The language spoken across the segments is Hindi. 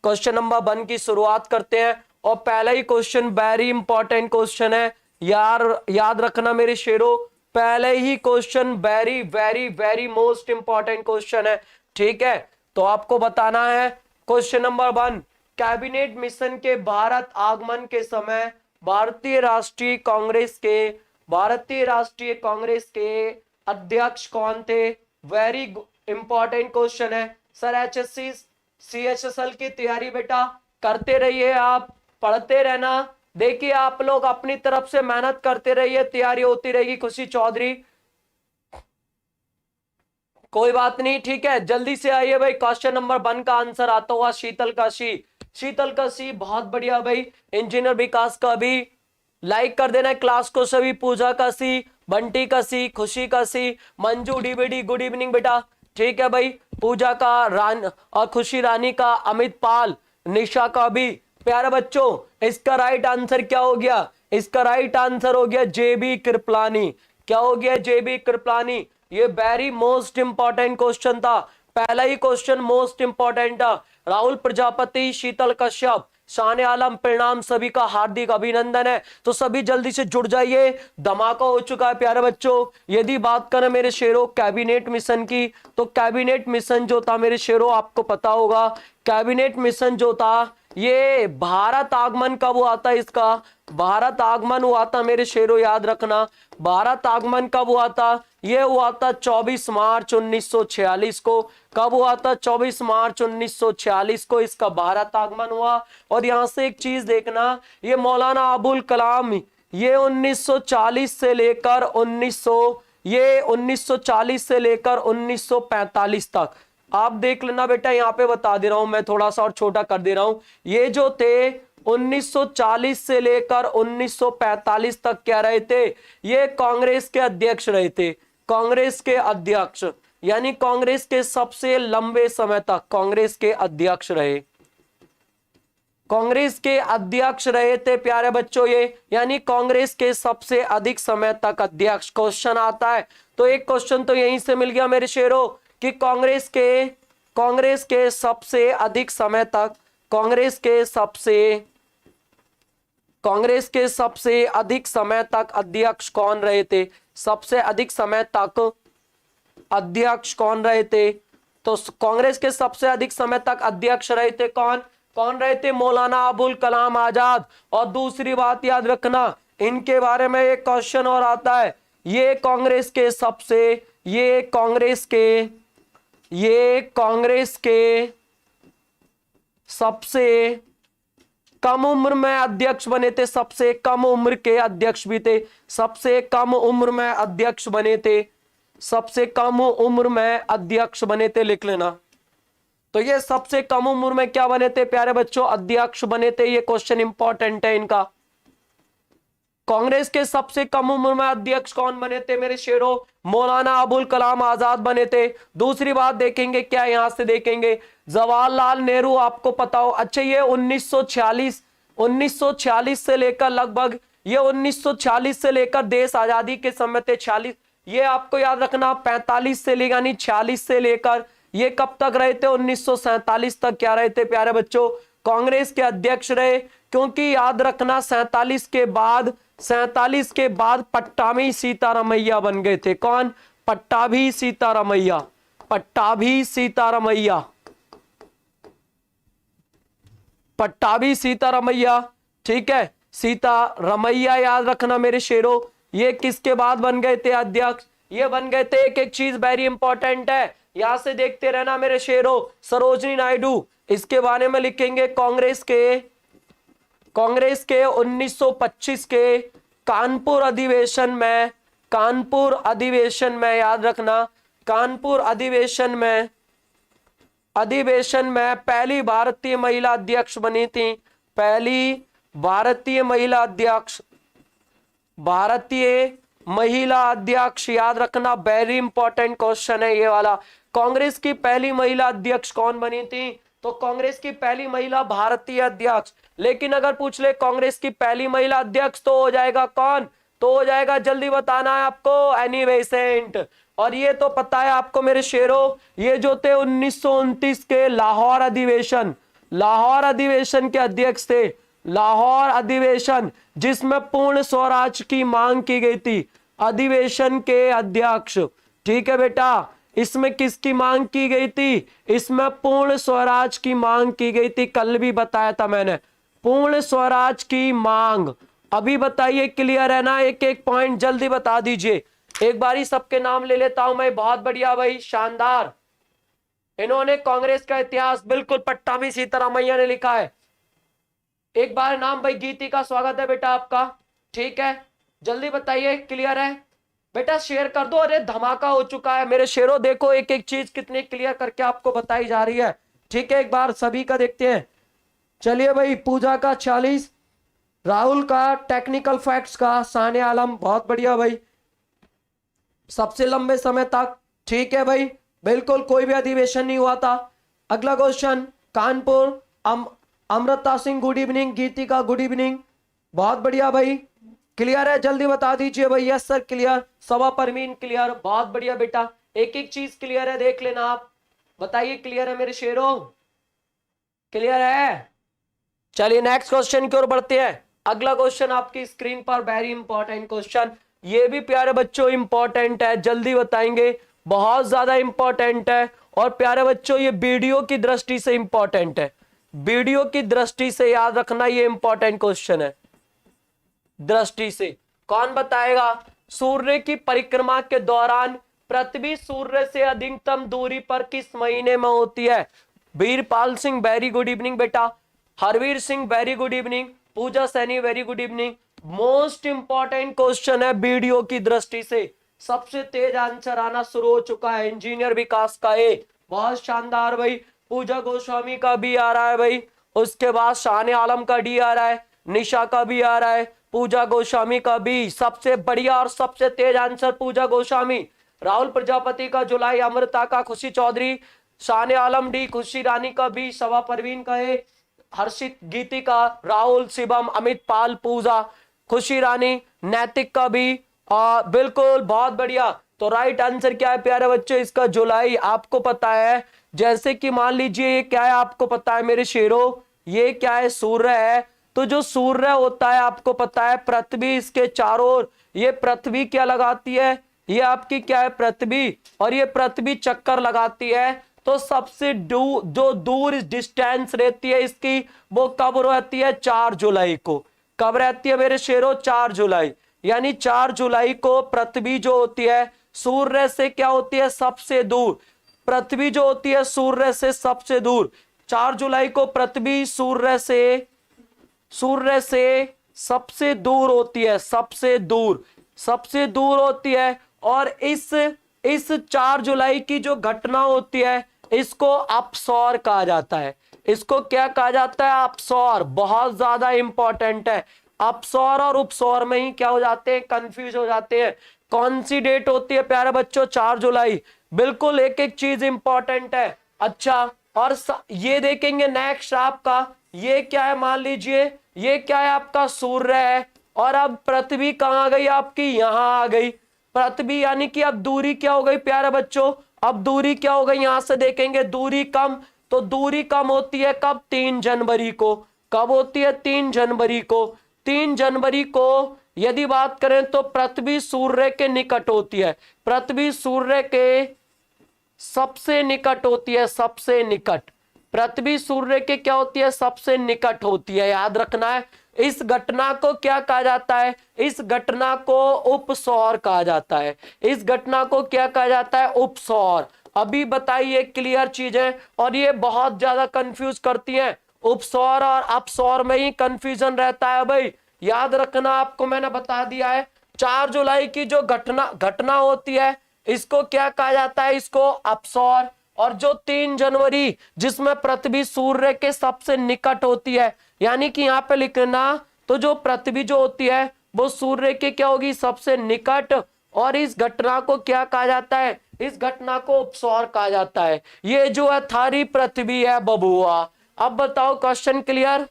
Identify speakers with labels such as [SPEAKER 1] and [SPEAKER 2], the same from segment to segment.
[SPEAKER 1] क्वेश्चन नंबर 1 की शुरुआत करते हैं। और पहला ही क्वेश्चन वेरी इंपॉर्टेंट क्वेश्चन है यार, याद रखना मेरे शेरों, पहले ही question very very very most important question है। ठीक है, तो आपको बताना है क्वेश्चन नंबर 1, कैबिनेट मिशन के भारत आगमन के समय भारतीय राष्ट्रीय कांग्रेस के अध्यक्ष कौन थे? वेरी इंपॉर्टेंट क्वेश्चन है सर। एचएससी CHSL की तैयारी बेटा करते रहिए, आप पढ़ते रहना। देखिए आप लोग अपनी तरफ से मेहनत करते रहिए, तैयारी होती रहेगी। खुशी चौधरी कोई बात नहीं, ठीक है, जल्दी से आइए भाई। क्वेश्चन नंबर 1 का आंसर आता हुआ शीतल का सी, बहुत बढ़िया भाई। इंजीनियर विकास का भी लाइक कर देना क्लास को सभी। पूजा का सी, बंटी का सी, खुशी का सी, मंजू डीबीडी गुड इवनिंग बेटा। ठीक है भाई, पूजा का और खुशी रानी का, अमित पाल, निशा का भी। प्यारे बच्चों इसका राइट आंसर क्या हो गया? इसका राइट आंसर हो गया JB कृपलानी। क्या हो गया? JB कृपलानी। ये वेरी मोस्ट इंपॉर्टेंट क्वेश्चन था, पहला ही क्वेश्चन मोस्ट इंपॉर्टेंट था। राहुल प्रजापति, शीतल कश्यप, शान आलम, परिणाम सभी का हार्दिक अभिनंदन है। तो सभी जल्दी से जुड़ जाइए, धमाका हो चुका है प्यारे बच्चों। यदि बात करें मेरे शेरों कैबिनेट मिशन की, तो कैबिनेट मिशन जो था मेरे शेरों आपको पता होगा, कैबिनेट मिशन जो था ये भारत आगमन कब हुआ था? इसका भारत आगमन हुआ था मेरे शेरों, याद रखना। भारत आगमन कब हुआ था? ये हुआ था 24 मार्च 1946 को। कब हुआ था? 24 मार्च 1946 को इसका भारत आगमन हुआ। और यहां से एक चीज देखना, ये मौलाना अबुल कलाम ये 1940 से लेकर 1945 तक, आप देख लेना बेटा, यहां पे बता दे रहा हूं मैं, थोड़ा सा और छोटा कर दे रहा हूं। ये जो थे 1940 से लेकर 1945 तक क्या रहे थे? ये कांग्रेस के अध्यक्ष रहे थे। कांग्रेस के अध्यक्ष यानी कांग्रेस के सबसे लंबे समय तक कांग्रेस के अध्यक्ष रहे। कांग्रेस के अध्यक्ष रहे थे प्यारे बच्चों ये, यानी कांग्रेस के सबसे अधिक समय तक अध्यक्ष। क्वेश्चन आता है तो एक क्वेश्चन तो यहीं से मिल गया मेरे शेरों कि कांग्रेस के सबसे अधिक समय तक, कांग्रेस के सबसे अधिक समय तक अध्यक्ष कौन रहे थे? सबसे अधिक समय तक अध्यक्ष कौन रहे थे? तो कांग्रेस के सबसे अधिक समय तक अध्यक्ष रहे थे कौन रहे थे? मौलाना अबुल कलाम आजाद। और दूसरी बात याद रखना, इनके बारे में एक क्वेश्चन और आता है, ये कांग्रेस के सबसे कम उम्र में अध्यक्ष बने थे। सबसे कम उम्र के अध्यक्ष भी थे, सबसे कम उम्र में अध्यक्ष बने थे, सबसे कम उम्र में अध्यक्ष बने थे, लिख लेना। तो ये सबसे कम उम्र में क्या बने थे प्यारे बच्चों? अध्यक्ष बने थे। ये क्वेश्चन इंपॉर्टेंट है इनका। कांग्रेस के सबसे कम उम्र में अध्यक्ष कौन बने थे मेरे शेरों? मौलाना अबुल कलाम आजाद बने थे। दूसरी बात देखेंगे क्या, यहां से देखेंगे जवाहरलाल नेहरू, आपको पता हो। अच्छा ये 1946 से लेकर लगभग, ये 1946 से लेकर देश आजादी के समय थे 46, ये आपको याद रखना 45 से लेकर यानी 46 से लेकर ये कब तक रहे थे? 1947 तक क्या रहे थे प्यारे बच्चों? कांग्रेस के अध्यक्ष रहे। क्योंकि याद रखना 47 के बाद पट्टाभी सीतारामैया बन गए थे। कौन? पट्टाभी सीतारामैया। ठीक है, सीतारामैया याद रखना मेरे शेरों। ये किसके बाद बन गए थे अध्यक्ष? ये बन गए थे, एक चीज वेरी इंपॉर्टेंट है, यहां से देखते रहना मेरे शेरों, सरोजनी नायडू, इसके बारे में लिखेंगे। कांग्रेस के 1925 के कानपुर अधिवेशन में याद रखना, कानपुर अधिवेशन में पहली भारतीय महिला अध्यक्ष बनी थी। पहली भारतीय महिला अध्यक्ष याद रखना, वेरी इंपॉर्टेंट क्वेश्चन है ये वाला। कांग्रेस की पहली महिला अध्यक्ष कौन बनी थी? तो कांग्रेस की पहली महिला भारतीय अध्यक्ष। लेकिन अगर पूछ ले कांग्रेस की पहली महिला अध्यक्ष तो हो जाएगा कौन? तो हो जाएगा, जल्दी बताना है आपको, एनी बेसेंट। और ये तो पता है आपको मेरे शेरों, ये जो थे 1929 के लाहौर अधिवेशन, लाहौर अधिवेशन के अध्यक्ष थे, लाहौर अधिवेशन जिसमें पूर्ण स्वराज की मांग की गई थी, अधिवेशन के अध्यक्ष। ठीक है बेटा, इसमें किसकी मांग की गई थी? इसमें पूर्ण स्वराज की मांग की गई थी, कल भी बताया था मैंने, पूर्ण स्वराज की मांग। अभी बताइए, क्लियर है ना? एक एक पॉइंट जल्दी बता दीजिए, एक बारी सबके नाम ले लेता हूं मैं। बहुत बढ़िया भाई, शानदार। इन्होंने कांग्रेस का इतिहास बिल्कुल पट्टाभी सीतारामैया ने लिखा है। एक बार नाम भाई, गीति का स्वागत है बेटा आपका। ठीक है, जल्दी बताइए, क्लियर है बेटा? शेयर कर दो। अरे धमाका हो चुका है मेरे शेरों, देखो एक एक चीज कितनी क्लियर करके आपको बताई जा रही है। ठीक है, एक बार सभी का देखते हैं। चलिए भाई, पूजा का 46, राहुल का टेक्निकल फैक्ट्स का, शान आलम बहुत बढ़िया भाई, सबसे लंबे समय तक। ठीक है भाई, बिल्कुल कोई भी अधिवेशन नहीं हुआ था। अगला question, Kanpur, Amrita Singh good evening, Geetika good evening, बहुत बढ़िया भाई, क्लियर है? जल्दी बता दीजिए भाई। यस सर क्लियर, सवा परमीन क्लियर, बहुत बढ़िया बेटा, एक एक चीज क्लियर है, देख लेना आप। बताइए क्लियर है मेरे शेरों, क्लियर है? चलिए नेक्स्ट क्वेश्चन की ओर बढ़ते हैं। अगला क्वेश्चन आपकी स्क्रीन पर, वेरी इंपॉर्टेंट क्वेश्चन, ये भी प्यारे बच्चों इंपॉर्टेंट है, जल्दी बताएंगे, बहुत ज्यादा इंपॉर्टेंट है। और प्यारे बच्चों ये वीडियो की दृष्टि से इंपॉर्टेंट है, वीडियो की दृष्टि से याद रखना, ये इंपॉर्टेंट क्वेश्चन है दृष्टि से। कौन बताएगा? सूर्य की परिक्रमा के दौरान पृथ्वी सूर्य से अधिकतम दूरी पर किस महीने में होती है? Veerpal Singh very good evening बेटा, Harveer Singh very good evening, Pooja Saini very good evening. Most important question है वीडियो की दृष्टि से, सबसे तेज आंसर आना शुरू हो चुका है। इंजीनियर विकास का ए, बहुत शानदार भाई, पूजा गोस्वामी का भी आ रहा है भाई, उसके बाद शान आलम का डी आ रहा है, निशा का भी आ रहा है, पूजा गोस्वामी का भी। सबसे बढ़िया और सबसे तेज आंसर पूजा गोस्वामी, राहुल प्रजापति का जुलाई, अमृता का, खुशी चौधरी, शान आलम डी, खुशी रानी का भी, सवा परवीन का ए, हर्षित गीति का, राहुल, शिवम, अमित पाल, पूजा, खुशी रानी, नैतिक का भी, बिल्कुल बहुत बढ़िया। तो राइट आंसर क्या है प्यारे बच्चों? इसका जुलाई। आपको पता है, जैसे कि मान लीजिए ये क्या है, आपको पता है मेरे शेरों, ये क्या है? सूर्य है। तो जो सूर्य होता है आपको पता है, पृथ्वी इसके चारों ओर, ये पृथ्वी क्या लगाती है? ये आपकी क्या है? पृथ्वी। और ये पृथ्वी चक्कर लगाती है। तो सबसे जो दूर डिस्टेंस रहती है इसकी, वो कब रहती है? 4 जुलाई को। कब रहती है मेरे शेरों? 4 जुलाई। यानी 4 जुलाई को पृथ्वी जो होती है सूर्य से क्या होती है? सबसे दूर। पृथ्वी जो होती है सूर्य से सबसे दूर, 4 जुलाई को पृथ्वी सूर्य से सबसे दूर होती है, सबसे दूर होती है। और इस 4 जुलाई की जो घटना होती है इसको अपसौर कहा जाता है। इसको क्या कहा जाता है? अपसौर। बहुत ज्यादा इंपॉर्टेंट है। अपसौर और उपसौर में ही क्या हो जाते हैं? कंफ्यूज हो जाते हैं। कौन सी डेट होती है प्यारे बच्चों? 4 जुलाई। बिल्कुल एक एक चीज इंपॉर्टेंट है। अच्छा, और ये देखेंगे नेक्स्ट आपका, ये क्या है? मान लीजिए ये क्या है? आपका सूर्य है। और अब पृथ्वी कहां आ गई आपकी? यहां आ गई पृथ्वी, यानी कि अब दूरी क्या हो गई प्यारे बच्चों? अब दूरी क्या हो गई? यहां से देखेंगे दूरी कम। तो दूरी कम होती है कब? 3 जनवरी को। कब होती है? 3 जनवरी को। 3 जनवरी को यदि बात करें तो पृथ्वी सूर्य के निकट होती है। पृथ्वी सूर्य के सबसे निकट होती है, सबसे निकट। पृथ्वी सूर्य के क्या होती है? सबसे निकट होती है, याद रखना है। इस घटना को क्या कहा जाता है? इस घटना को उपसौर कहा जाता है। इस घटना को क्या कहा जाता है? उपसौर। अभी बताइए क्लियर चीजें, और ये बहुत ज्यादा कंफ्यूज करती हैं। उपसौर और अपसौर में ही कंफ्यूजन रहता है भाई, याद रखना। आपको मैंने बता दिया है, 4 जुलाई की जो घटना होती है इसको क्या कहा जाता है? इसको अपसौर। और जो 3 जनवरी जिसमें पृथ्वी सूर्य के सबसे निकट होती है, यानी कि यहाँ पे लिखना, तो जो पृथ्वी जो होती है वो सूर्य के क्या होगी? सबसे निकट। और इस घटना को क्या कहा जाता है? इस घटना को उपसौर कहा जाता है। ये जो है थारी पृथ्वी है बबुआ। अब बताओ, क्वेश्चन क्लियर?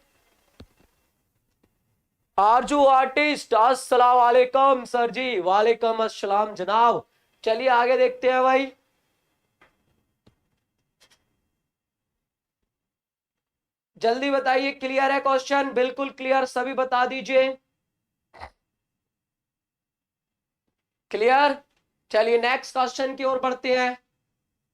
[SPEAKER 1] आरजू आर्टिस्ट, अस्सलाम वालेकुम सर जी। वालेकुम अस्सलाम जनाब। चलिए आगे देखते हैं भाई। जल्दी बताइए, क्लियर है क्वेश्चन? बिल्कुल क्लियर, सभी बता दीजिए। क्लियर? चलिए नेक्स्ट क्वेश्चन की ओर बढ़ते हैं।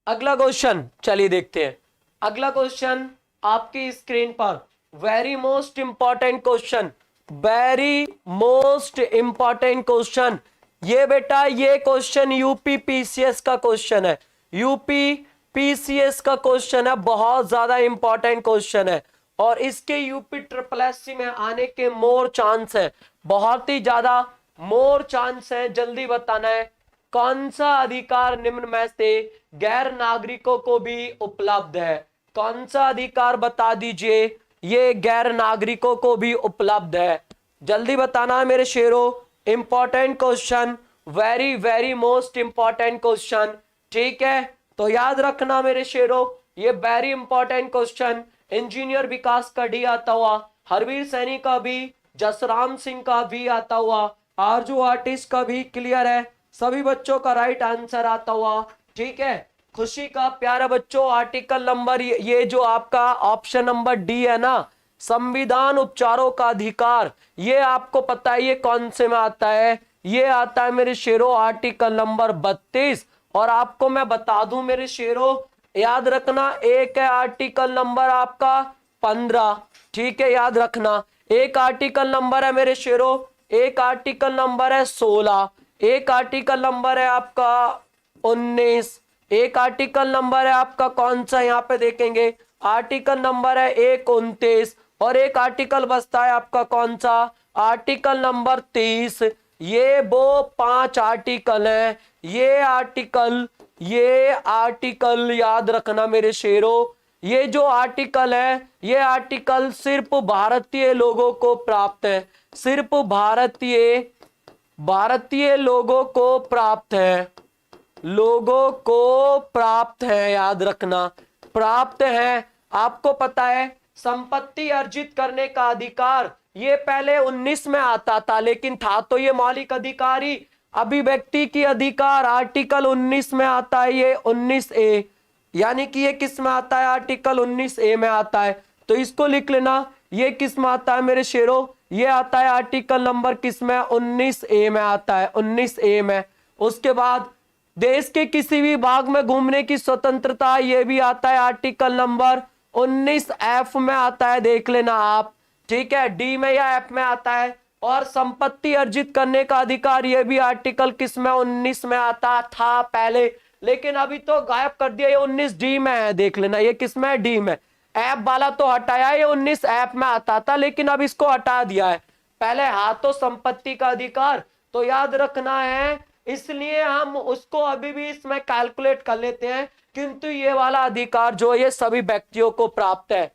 [SPEAKER 1] अगला क्वेश्चन चलिए देखते हैं। अगला क्वेश्चन आपकी स्क्रीन पर, very most important question, very most important question. ये बेटा ये क्वेश्चन यूपी पीसीएस का क्वेश्चन है, यूपी पीसीएस का क्वेश्चन है, बहुत ज्यादा इंपॉर्टेंट क्वेश्चन है और इसके यूपी ट्रिपल एससी में आने के मोर चांस है, बहुत ही ज्यादा मोर चांस है। जल्दी बताना है कौन सा अधिकार निम्न में से गैर नागरिकों को भी उपलब्ध है? कौन सा अधिकार बता दीजिए ये गैर नागरिकों को भी उपलब्ध है? जल्दी बताना है मेरे शेरों, important question, very very most important question. ठीक है, तो याद रखना मेरे शेरों, ये वेरी इंपॉर्टेंट क्वेश्चन। इंजीनियर विकास का डी आता हुआ, हरवीर सैनी का भी, जसराम सिंह का भी आता हुआ, आरजू आर्टिस्ट का भी क्लियर है, सभी बच्चों का राइट आंसर आता हुआ। ठीक है, खुशी का प्यारा बच्चों, आर्टिकल नंबर ये जो आपका ऑप्शन नंबर डी है ना, संविधान उपचारों का अधिकार, ये आपको पता है ये कौन से में आता है? ये आता है मेरे शेरों आर्टिकल नंबर 32। और आपको मैं बता दूं मेरे शेरों, याद रखना, एक है आर्टिकल नंबर आपका 15। ठीक है, याद रखना, एक आर्टिकल नंबर है मेरे शेरों, एक आर्टिकल नंबर है 16, एक आर्टिकल नंबर है आपका 19, एक आर्टिकल नंबर है आपका कौन सा, यहाँ पे देखेंगे आर्टिकल नंबर है 129 और एक आर्टिकल बचता है आपका कौन सा, आर्टिकल नंबर 30। ये वो 5 आर्टिकल हैं, ये आर्टिकल याद रखना मेरे शेरों, ये जो आर्टिकल है ये आर्टिकल सिर्फ भारतीय लोगों को प्राप्त है, सिर्फ भारतीय लोगों को प्राप्त है, लोगों को प्राप्त है, याद रखना प्राप्त है। आपको पता है संपत्ति अर्जित करने का अधिकार ये पहले 19 में आता था, लेकिन था तो ये मौलिक अधिकार ही, अभिव्यक्ति की अधिकार आर्टिकल 19 में आता है, ये 19A, यानी कि ये किस में आता है, आर्टिकल 19A में आता है। तो इसको लिख लेना, ये किस में आता है मेरे शेरों, ये आता है आर्टिकल नंबर किस में, 19A में आता है, 19A में। उसके बाद देश के किसी भी भाग में घूमने की स्वतंत्रता, ये भी आता है आर्टिकल नंबर 19F में आता है, देख लेना आप। ठीक है, डी में या एफ में आता है। और संपत्ति अर्जित करने का अधिकार, ये भी आर्टिकल किस में, 19 में आता था पहले, लेकिन अभी तो गायब कर दिया, ये 19D में है, देख लेना ये किस में है, डी में। ऐप वाला तो हटाया, ये 19 ऐप में आता था, लेकिन अब इसको हटा दिया है। पहले हाथों संपत्ति का अधिकार, तो याद रखना है, इसलिए हम उसको अभी भी इसमें कैलकुलेट कर लेते हैं, किंतु ये वाला अधिकार जो ये सभी व्यक्तियों को प्राप्त है।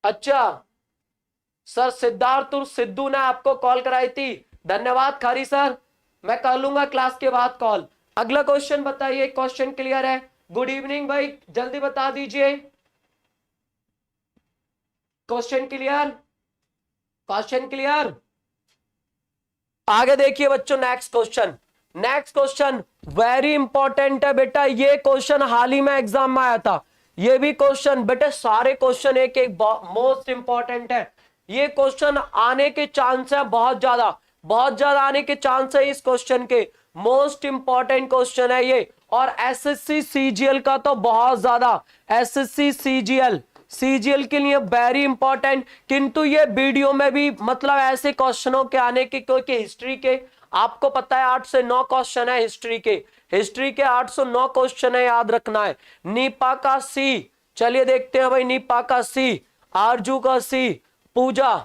[SPEAKER 1] अच्छा सर, सिद्धार्थ और सिद्धू ने आपको कॉल कराई थी, धन्यवाद खारी सर, मैं कर लूंगा क्लास के बाद कॉल। अगला क्वेश्चन बताइए, क्वेश्चन क्लियर है? गुड इवनिंग भाई, जल्दी बता दीजिए क्वेश्चन क्लियर, क्वेश्चन क्लियर। आगे देखिए बच्चों, next question, next question very important है बेटा, ये क्वेश्चन हाल ही में एग्जाम में आया था, ये भी क्वेश्चन बेटा, सारे क्वेश्चन एक एक मोस्ट इंपॉर्टेंट है, ये क्वेश्चन आने के चांस है बहुत ज्यादा आने के चांस है इस क्वेश्चन के, मोस्ट इंपॉर्टेंट क्वेश्चन है ये। और एसएससी सीजीएल का तो बहुत ज्यादा, एसएससी सीजीएल के लिए वेरी इंपॉर्टेंट, किंतु ये वीडियो में भी मतलब ऐसे क्वेश्चनों के आने के, क्योंकि हिस्ट्री के आपको पता है 8 से 9 क्वेश्चन है, हिस्ट्री के 809 क्वेश्चन है, याद रखना है। नीपा का सी, चलिए देखते हैं भाई, नीपा का सी, आरजू का सी, पूजा,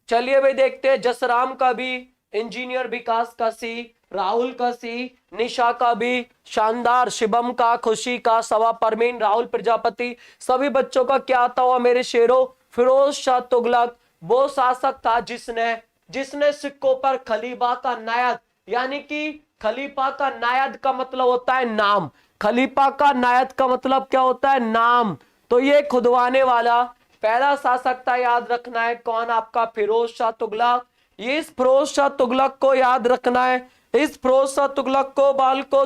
[SPEAKER 1] चलिए भाई देखते हैं, जसराम का भी, इंजीनियर विकास का सी, राहुल का सी, निशा का भी, शानदार, शिवम का, खुशी का, सवा परमीन, राहुल प्रजापति, सभी बच्चों का क्या आता हुआ मेरे शेरों, फिरोज शाह तुगलक वो शासक था जिसने सिक्कों पर खलीफा का नायद, यानी कि खलीफा का नायद का मतलब होता है नाम, खलीफा का नायद का मतलब क्या होता है, नाम। तो ये खुदवाने वाला पहला शासक था, याद रखना है कौन, आपका फिरोज शाह तुगलक। इस फिरोज शाह तुगलक को याद रखना है, इस फिरोज शाह तुगलक को बाल को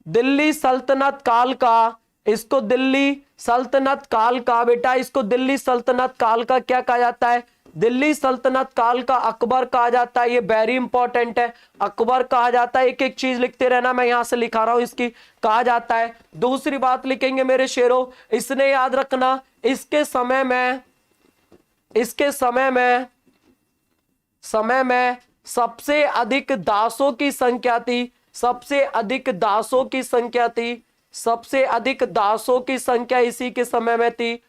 [SPEAKER 1] दिल्ली सल्तनत काल का, इसको दिल्ली सल्तनत काल का बेटा, इसको दिल्ली सल्तनत काल का क्या कहा जाता है? दिल्ली सल्तनत काल का अकबर कहा जाता है। ये वेरी इंपॉर्टेंट है, अकबर कहा जाता है। एक एक चीज लिखते रहना, मैं यहां से लिखा रहा हूं, इसकी कहा जाता है। दूसरी बात लिखेंगे मेरे शेरों, इसने याद रखना, इसके समय में सबसे अधिक दासों की संख्या थी, सबसे अधिक दासों की संख्या थी, सबसे अधिक दासों की संख्या इसी के समय में थी,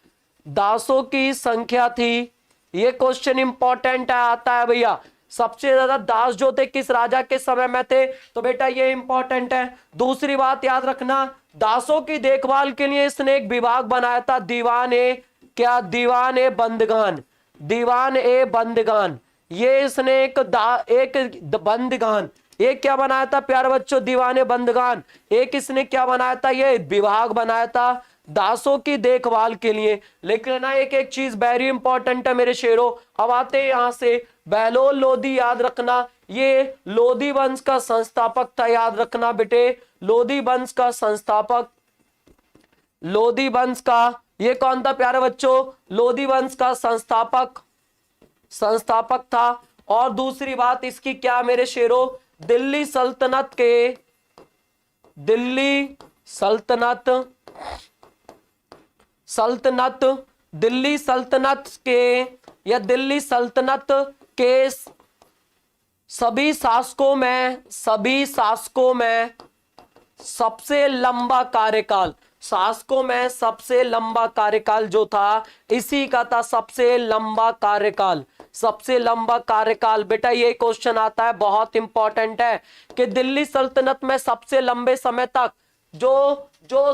[SPEAKER 1] दासों की संख्या थी। ये क्वेश्चन इंपॉर्टेंट है, आता है भैया। सबसे ज्यादा दास जो थे किस राजा के समय में थे? तो बेटा ये इंपॉर्टेंट है। दूसरी बात याद रखना, दासों की देखभाल के लिए इसने एक विभाग बनाया था, दीवान ए क्या? दीवान ए बंदगान, दीवान ए बंदगान। ये इसने एक बंदगान, एक क्या बनाया था प्यारे बच्चों? दीवाने बंदगान। एक इसने क्या बनाया था? ये विभाग बनाया था दासों की देखभाल के लिए। लिख लेना एक एक चीज, वेरी इंपॉर्टेंट है मेरे शेरों। अब आते हैं यहां से, बहलोल लोधी याद रखना, ये लोधी वंश का संस्थापक था, याद रखना बेटे, लोधी वंश का संस्थापक, लोधी वंश का ये कौन था प्यारे बच्चों? लोधी वंश का संस्थापक था। और दूसरी बात इसकी क्या मेरे शेरों? दिल्ली सल्तनत के सभी शासकों में सबसे लंबा कार्यकाल, शासकों में सबसे लंबा कार्यकाल जो था इसी का था, सबसे लंबा कार्यकाल, सबसे लंबा कार्यकाल। बेटा ये क्वेश्चन आता है, बहुत इंपॉर्टेंट है कि दिल्ली सल्तनत में सबसे लंबे समय तक जो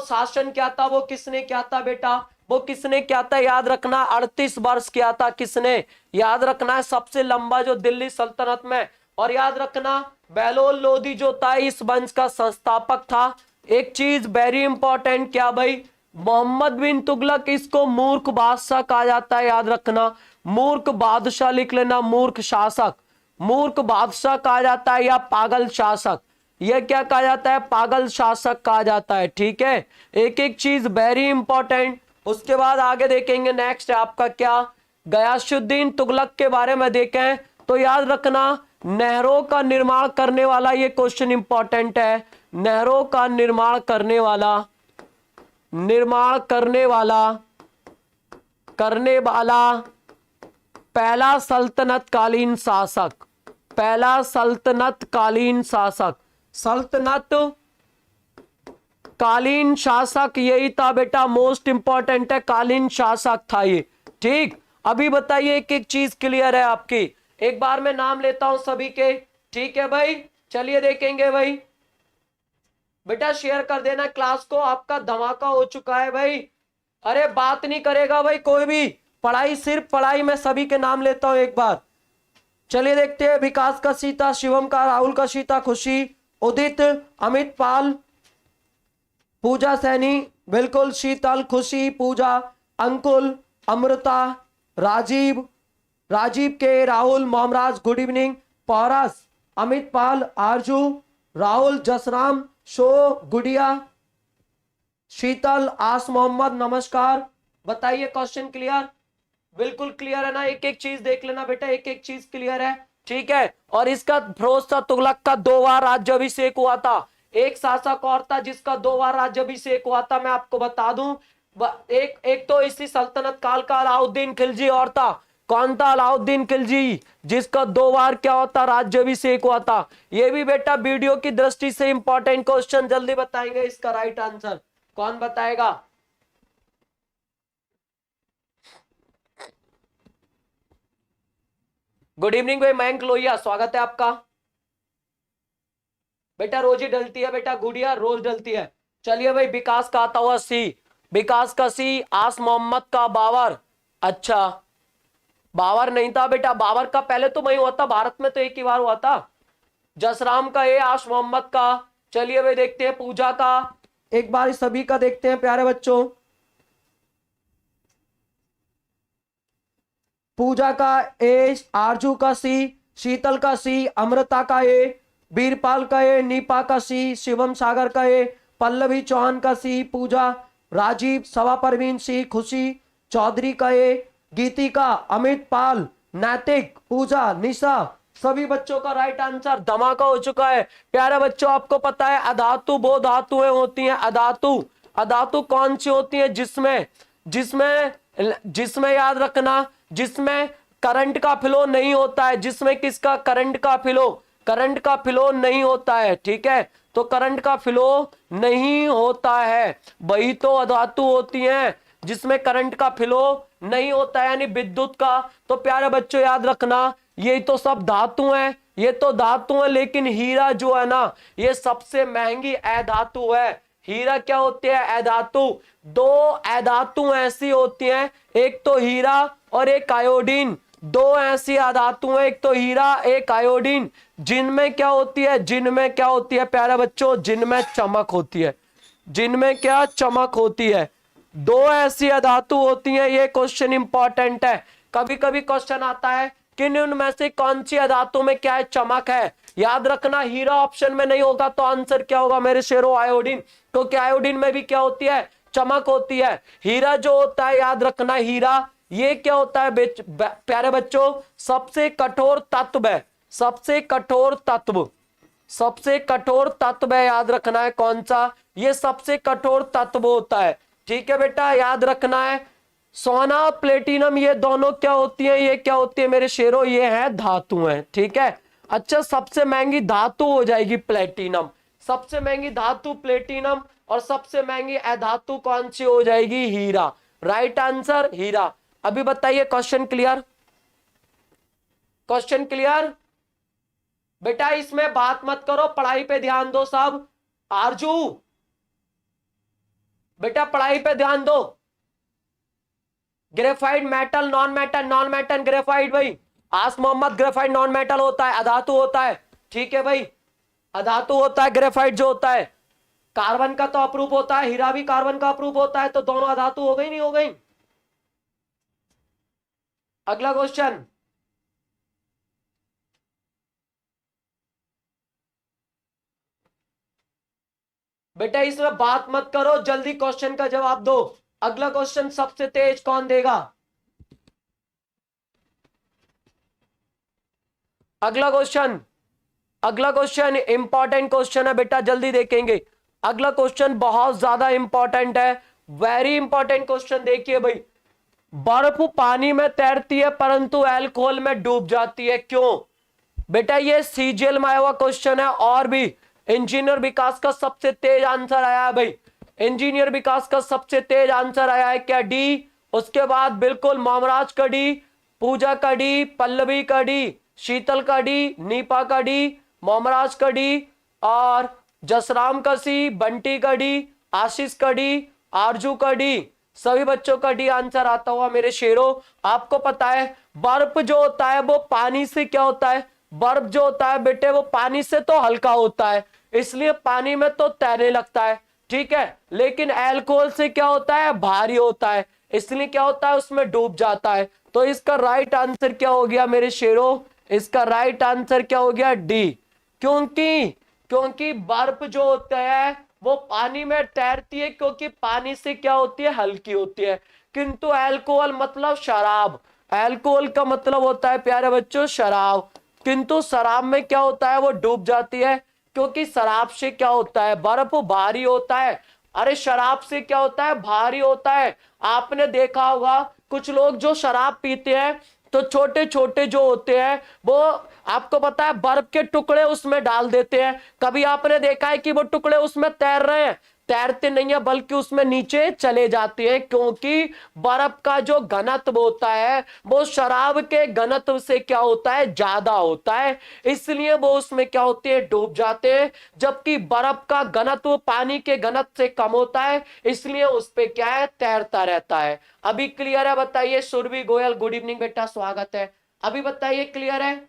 [SPEAKER 1] शासन क्या था वो किसने किया था बेटा? वो किसने किया था? याद रखना 38 वर्ष किया था। किसने? याद रखना है सबसे लंबा जो दिल्ली सल्तनत में। और याद रखना बहलोल लोधी जो था इस वंश का संस्थापक था। एक चीज वेरी इंपॉर्टेंट, क्या भाई? मोहम्मद बिन तुगलक, इसको मूर्ख बादशाह कहा जाता है, याद रखना, मूर्ख बादशाह लिख लेना, मूर्ख शासक, मूर्ख बादशाह कहा जाता है, या पागल शासक, यह क्या कहा जाता है? पागल शासक कहा जाता है। ठीक है, एक एक चीज वेरी इंपॉर्टेंट। उसके बाद आगे देखेंगे, नेक्स्ट है आपका क्या? गयासुद्दीन तुगलक के बारे में देखें तो याद रखना नहरों का निर्माण करने वाला, ये क्वेश्चन इंपॉर्टेंट है, नहरों का निर्माण करने वाला पहला सल्तनतकालीन शासक, पहला सल्तनतकालीन शासक, सल्तनत कालीन शासक यही था बेटा, मोस्ट इंपॉर्टेंट है, कालीन शासक था ये। ठीक, अभी बताइए एक एक चीज क्लियर है आपकी? एक बार मैं नाम लेता हूं सभी के। ठीक है भाई, चलिए देखेंगे भाई, बेटा शेयर कर देना क्लास को, आपका धमाका हो चुका है भाई। अरे बात नहीं करेगा भाई कोई भी, पढ़ाई सिर्फ पढ़ाई। में सभी के नाम लेता हूं एक बार। चलिए देखते हैं, विकास का सीता, शिवम का, राहुल का सीता, खुशी, उदित, अमित पाल, पूजा सैनी, बिल्कुल, शीतल, खुशी, पूजा, अंकुल, अमृता, राजीव, राजीव के, राहुल, मोहमराज, गुड इवनिंग, पौरस, अमित पाल, आरजू, राहुल, जसराम, शो, गुड़िया, शीतल, आस मोहम्मद, नमस्कार। बताइए क्वेश्चन क्लियर? बिल्कुल क्लियर है ना? एक एक चीज देख लेना बेटा, एक एक चीज क्लियर है। ठीक है, और इसका फिरोज शाह तुगलक का 2 बार राज्याभिषेक हुआ था। एक शासक और था जिसका 2 बार राज्याभिषेक हुआ था, मैं आपको बता दूं। एक तो इसी सल्तनत काल का अलाउद्दीन खिलजी और था। कौन था? अलाउद्दीन खिलजी, जिसका 2 बार क्या होता? राज्याभिषेक हुआ था। ये भी बेटा वीडियो की दृष्टि से इंपॉर्टेंट क्वेश्चन, जल्दी बताएंगे इसका राइट आंसर। कौन बताएगा? गुड इवनिंग भाई, मयंक लोहिया, स्वागत है आपका। बेटा रोज ही डलती है बेटा, गुड़िया रोज डलती है। चलिए भाई, विकास का आता हुआ सी, विकास का सी, आस मोहम्मद का बाबर। अच्छा, बाबर नहीं था बेटा, बाबर का पहले तो वही हुआ था, भारत में तो एक ही बार हुआ था। जसराम का, ये आश मोहम्मद का। चलिए भाई देखते हैं पूजा का, एक बार सभी का देखते हैं प्यारे बच्चों। पूजा का ए, आरजू का सी, शीतल का सी, अमृता का ए, बीरपाल का ए, नीपा का सी, शिवम सागर का ए, पल्लवी चौहान का सी, पूजा, राजीव, सवा परवीन सी, खुशी, चौधरी का ए, गीतिका, अमित पाल, नैतिक, पूजा, निशा, सभी बच्चों का राइट आंसर। धमाका हो चुका है प्यारे बच्चों। आपको पता है अधातु वो धातुएं होती हैं, अधातु, अधातु कौन सी होती है? जिसमें जिसमें जिसमें याद रखना, जिसमें करंट का फ्लो नहीं होता है, जिसमें किसका? करंट का फ्लो, करंट का फ्लो नहीं होता है, ठीक है। तो करंट का फ्लो नहीं होता है, वही तो अधातु होती हैं जिसमें करंट का फ्लो नहीं होता है, यानी विद्युत का। तो प्यारे बच्चों याद रखना, ये तो सब धातु हैं, ये तो धातु है, लेकिन हीरा जो है ना, ये सबसे महंगी अधातु है। हीरा क्या होती है? अधातु। दो अधातु ऐसी होती हैं, एक तो हीरा और एक आयोडीन। दो ऐसी अधातु हैं, एक तो हीरा, एक आयोडीन, जिनमें क्या होती है? जिनमें क्या होती है प्यारे बच्चों? जिनमें चमक होती है। जिनमें क्या? चमक होती है। दो ऐसी अधातु होती हैं, ये क्वेश्चन इंपॉर्टेंट है। कभी कभी क्वेश्चन आता है किन उनमें से कौन सी अधातु में क्या है? चमक है। याद रखना, हीरा ऑप्शन में नहीं होगा तो आंसर क्या होगा मेरे शेरों? आयोडीन, क्योंकि आयोडीन में भी क्या होती है? चमक होती है। हीरा जो होता है, याद रखना, हीरा ये क्या होता है प्यारे बच्चों? सबसे कठोर तत्व है, सबसे कठोर तत्व, सबसे कठोर तत्व है, याद रखना है कौन सा? ये सबसे कठोर तत्व होता है, ठीक है बेटा, याद रखना है। सोना, प्लेटिनम, ये दोनों क्या होती हैं? ये क्या होती है मेरे शेरों? ये है धातु हैं, ठीक है। अच्छा, सबसे महंगी धातु हो जाएगी प्लेटिनम, सबसे महंगी धातु प्लेटिनम, और सबसे महंगी अधातु कौन सी हो जाएगी? हीरा। राइट आंसर हीरा। अभी बताइए, क्वेश्चन क्लियर? क्वेश्चन क्लियर बेटा? इसमें बात मत करो, पढ़ाई पे ध्यान दो सब। आरजू बेटा पढ़ाई पे ध्यान दो। Graphite metal, non metal, non metal graphite भाई। आस मोहम्मद, ग्रेफाइट नॉन मेटल होता है, अधातु होता है, ठीक है भाई, अधातु होता है ग्रेफाइट जो होता है। कार्बन का तो अप्रूव होता है, हीरा भी कार्बन का अप्रूव होता है, तो दोनों अधातु हो गई नहीं हो गई? अगला क्वेश्चन, बेटा इसमें बात मत करो, जल्दी क्वेश्चन का जवाब दो। अगला क्वेश्चन सबसे तेज कौन देगा? अगला क्वेश्चन, अगला क्वेश्चन इंपॉर्टेंट क्वेश्चन है बेटा, जल्दी देखेंगे। अगला क्वेश्चन बहुत ज्यादा इंपॉर्टेंट है, वेरी इंपॉर्टेंट क्वेश्चन। देखिए भाई, बर्फ पानी में तैरती है परंतु अल्कोहल में डूब जाती है, क्यों? बेटा ये सीजीएल में आया हुआ क्वेश्चन है, और भी इंजीनियर विकास का सबसे तेज आंसर आया है भाई, इंजीनियर विकास का सबसे तेज आंसर आया है क्या? डी। उसके बाद बिल्कुल मोमराज का डी, पूजा का डी, पल्लवी का डी, शीतल का डी, नीपा का डी, मोमराज का डी, और जसराम का सी, बंटी का डी, आशीष का डी, आरजू का डी, सभी बच्चों का डी आंसर आता हुआ मेरे शेरों। आपको पता है बर्फ जो होता है वो पानी से क्या होता है? बर्फ जो होता है बेटे वो पानी से तो हल्का होता है, इसलिए पानी में तो तैरने लगता है, ठीक है। लेकिन अल्कोहल से क्या होता है? भारी होता है, इसलिए क्या होता है? उसमें डूब जाता है। तो इसका राइट आंसर क्या हो गया मेरे शेरों? इसका राइट आंसर क्या हो गया? डी। क्योंकि बर्फ जो होता है वो पानी में तैरती है, क्योंकि पानी से क्या होती है? हल्की होती है। किंतु अल्कोहल मतलब शराब, अल्कोहल का मतलब होता है प्यारे बच्चों शराब, किंतु शराब में क्या होता है? वो डूब जाती है, क्योंकि शराब से क्या होता है? बर्फ भारी होता है। अरे शराब से क्या होता है? भारी होता है। आपने देखा होगा कुछ लोग जो शराब पीते हैं तो छोटे छोटे जो होते हैं वो, आपको पता है, बर्फ के टुकड़े उसमें डाल देते हैं। कभी आपने देखा है कि वो टुकड़े उसमें तैर रहे हैं? तैरते नहीं है, बल्कि उसमें नीचे चले जाते हैं, क्योंकि बर्फ का जो घनत्व होता है वो शराब के घनत्व से क्या होता है? ज्यादा होता है, इसलिए वो उसमें क्या होते हैं? डूब जाते हैं। जबकि बर्फ का घनत्व पानी के घनत्व से कम होता है, इसलिए उस पे क्या है? तैरता रहता है। अभी क्लियर है? बताइए। सुरभि गोयल, गुड इवनिंग बेटा, स्वागत है। अभी बताइए क्लियर है?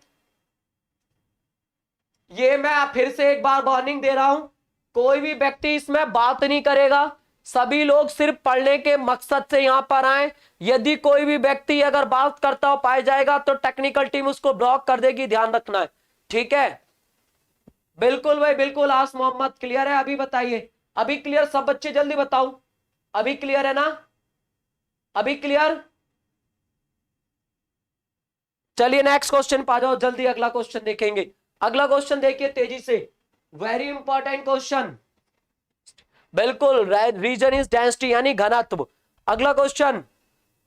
[SPEAKER 1] ये मैं फिर से एक बार वार्निंग दे रहा हूं, कोई भी व्यक्ति इसमें बात नहीं करेगा, सभी लोग सिर्फ पढ़ने के मकसद से यहां पर आए। यदि कोई भी व्यक्ति अगर बात करता हो पाया जाएगा तो टेक्निकल टीम उसको ब्लॉक कर देगी, ध्यान रखना है, ठीक है? बिल्कुल भाई बिल्कुल। आस मोहम्मद क्लियर है? अभी बताइए। अभी क्लियर सब बच्चे, जल्दी बताओ, अभी क्लियर है ना? अभी क्लियर? चलिए नेक्स्ट क्वेश्चन पा जाओ जल्दी, अगला क्वेश्चन देखेंगे। अगला क्वेश्चन देखिए तेजी से, वेरी इंपॉर्टेंट क्वेश्चन, बिल्कुल, रीजन इज डेंसिटी यानी घनत्व। अगला क्वेश्चन,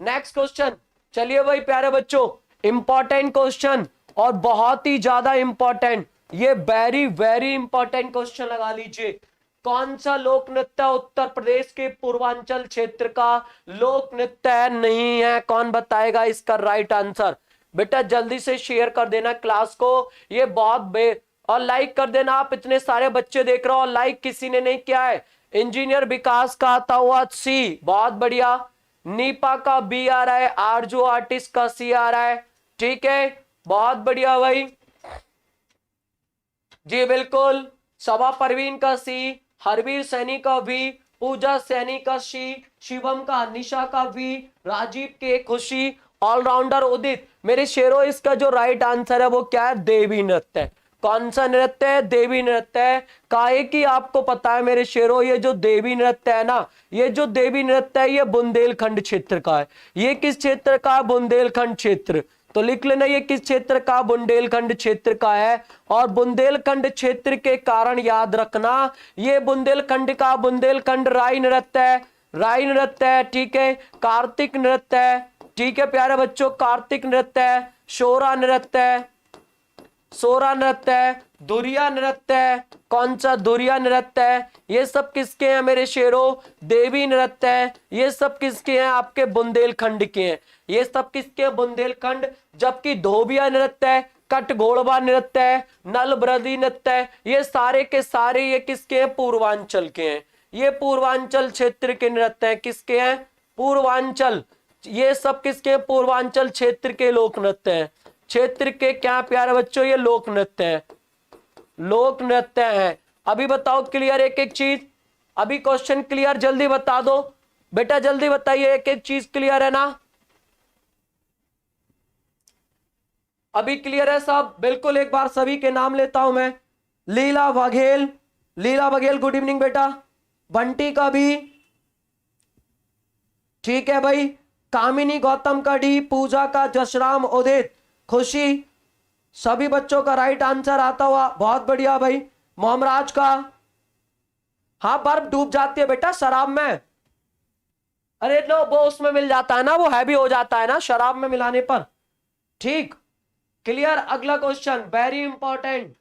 [SPEAKER 1] नेक्स्ट क्वेश्चन, चलिए भाई प्यारे बच्चों, इंपॉर्टेंट क्वेश्चन और बहुत ही ज्यादा इंपॉर्टेंट, ये वेरी वेरी इंपॉर्टेंट क्वेश्चन लगा लीजिए। कौन सा लोक नृत्य उत्तर प्रदेश के पूर्वांचल क्षेत्र का लोक नृत्य नहीं है? कौन बताएगा इसका राइट आंसर? बेटा जल्दी से शेयर कर देना क्लास को, ये बहुत और लाइक कर देना। आप इतने सारे बच्चे देख रहे हो और लाइक किसी ने नहीं किया है। इंजीनियर विकास का आता हुआ सी, बहुत बढ़िया। नीपा का बी आ रहा है, आरजू आर्टिस्ट का सी आ रहा है, ठीक है, बहुत बढ़िया भाई जी, बिल्कुल। सबा परवीन का सी, हरवीर सैनी का वी, पूजा सैनी का सी, शिवम का, निशा का वी, राजीव के खुशी, ऑलराउंडर उदित। मेरे शेरों इसका जो राइट आंसर है वो क्या है? देवी नृत्य है। कौन सा नृत्य है? देवी नृत्य है। काहे कि आपको पता है मेरे शेरों, ये जो देवी नृत्य है ना, ये जो देवी नृत्य है ये बुंदेलखंड क्षेत्र का है। ये किस क्षेत्र का? बुंदेलखंड क्षेत्र। तो लिख लेना ये किस क्षेत्र का? बुंदेलखंड क्षेत्र का है। और बुंदेलखंड क्षेत्र के कारण याद रखना, ये बुंदेलखंड का बुंदेलखंड राई नृत्य है, राई नृत्य है, ठीक है। कार्तिक नृत्य है, ठीक है प्यारे बच्चों, कार्तिक नृत्य है, शोरा नृत्य है, सोरा नृत्य है, धुरिया नृत्य है। कौन सा? धुरिया नृत्य है। ये सब किसके हैं मेरे शेरों? देवी नृत्य है। ये सब किसके हैं? आपके बुंदेलखंड के हैं। ये सब किसके? बुंदेलखंड। जबकि धोबिया नृत्य है, कटघोड़वा नृत्य है, नलब्रदी नृत्य है, ये सारे के सारे ये किसके हैं? पूर्वांचल के हैं। ये पूर्वांचल क्षेत्र के नृत्य हैं। किसके हैं? पूर्वांचल। ये सब किसके हैं? पूर्वांचल क्षेत्र के लोक नृत्य हैं। क्षेत्र के क्या प्यारे बच्चों? ये लोक नृत्य है, लोक नृत्य है। अभी बताओ क्लियर एक एक चीज, अभी क्वेश्चन क्लियर, जल्दी बता दो बेटा, जल्दी बताइए, एक एक चीज क्लियर है ना? अभी क्लियर है सब? बिल्कुल, एक बार सभी के नाम लेता हूं मैं। लीला बघेल, लीला बघेल गुड इवनिंग बेटा। बंटी का भी, ठीक है भाई। कामिनी गौतम का डी, पूजा का जसराम उदित, खुशी, सभी बच्चों का राइट आंसर आता हुआ, बहुत बढ़िया भाई। मोहमराज का, हाँ बर्फ डूब जाती है बेटा शराब में, अरे लो वो उसमें मिल जाता है ना, वो हैवी हो जाता है ना शराब में मिलाने पर, ठीक क्लियर। अगला क्वेश्चन वेरी इंपॉर्टेंट,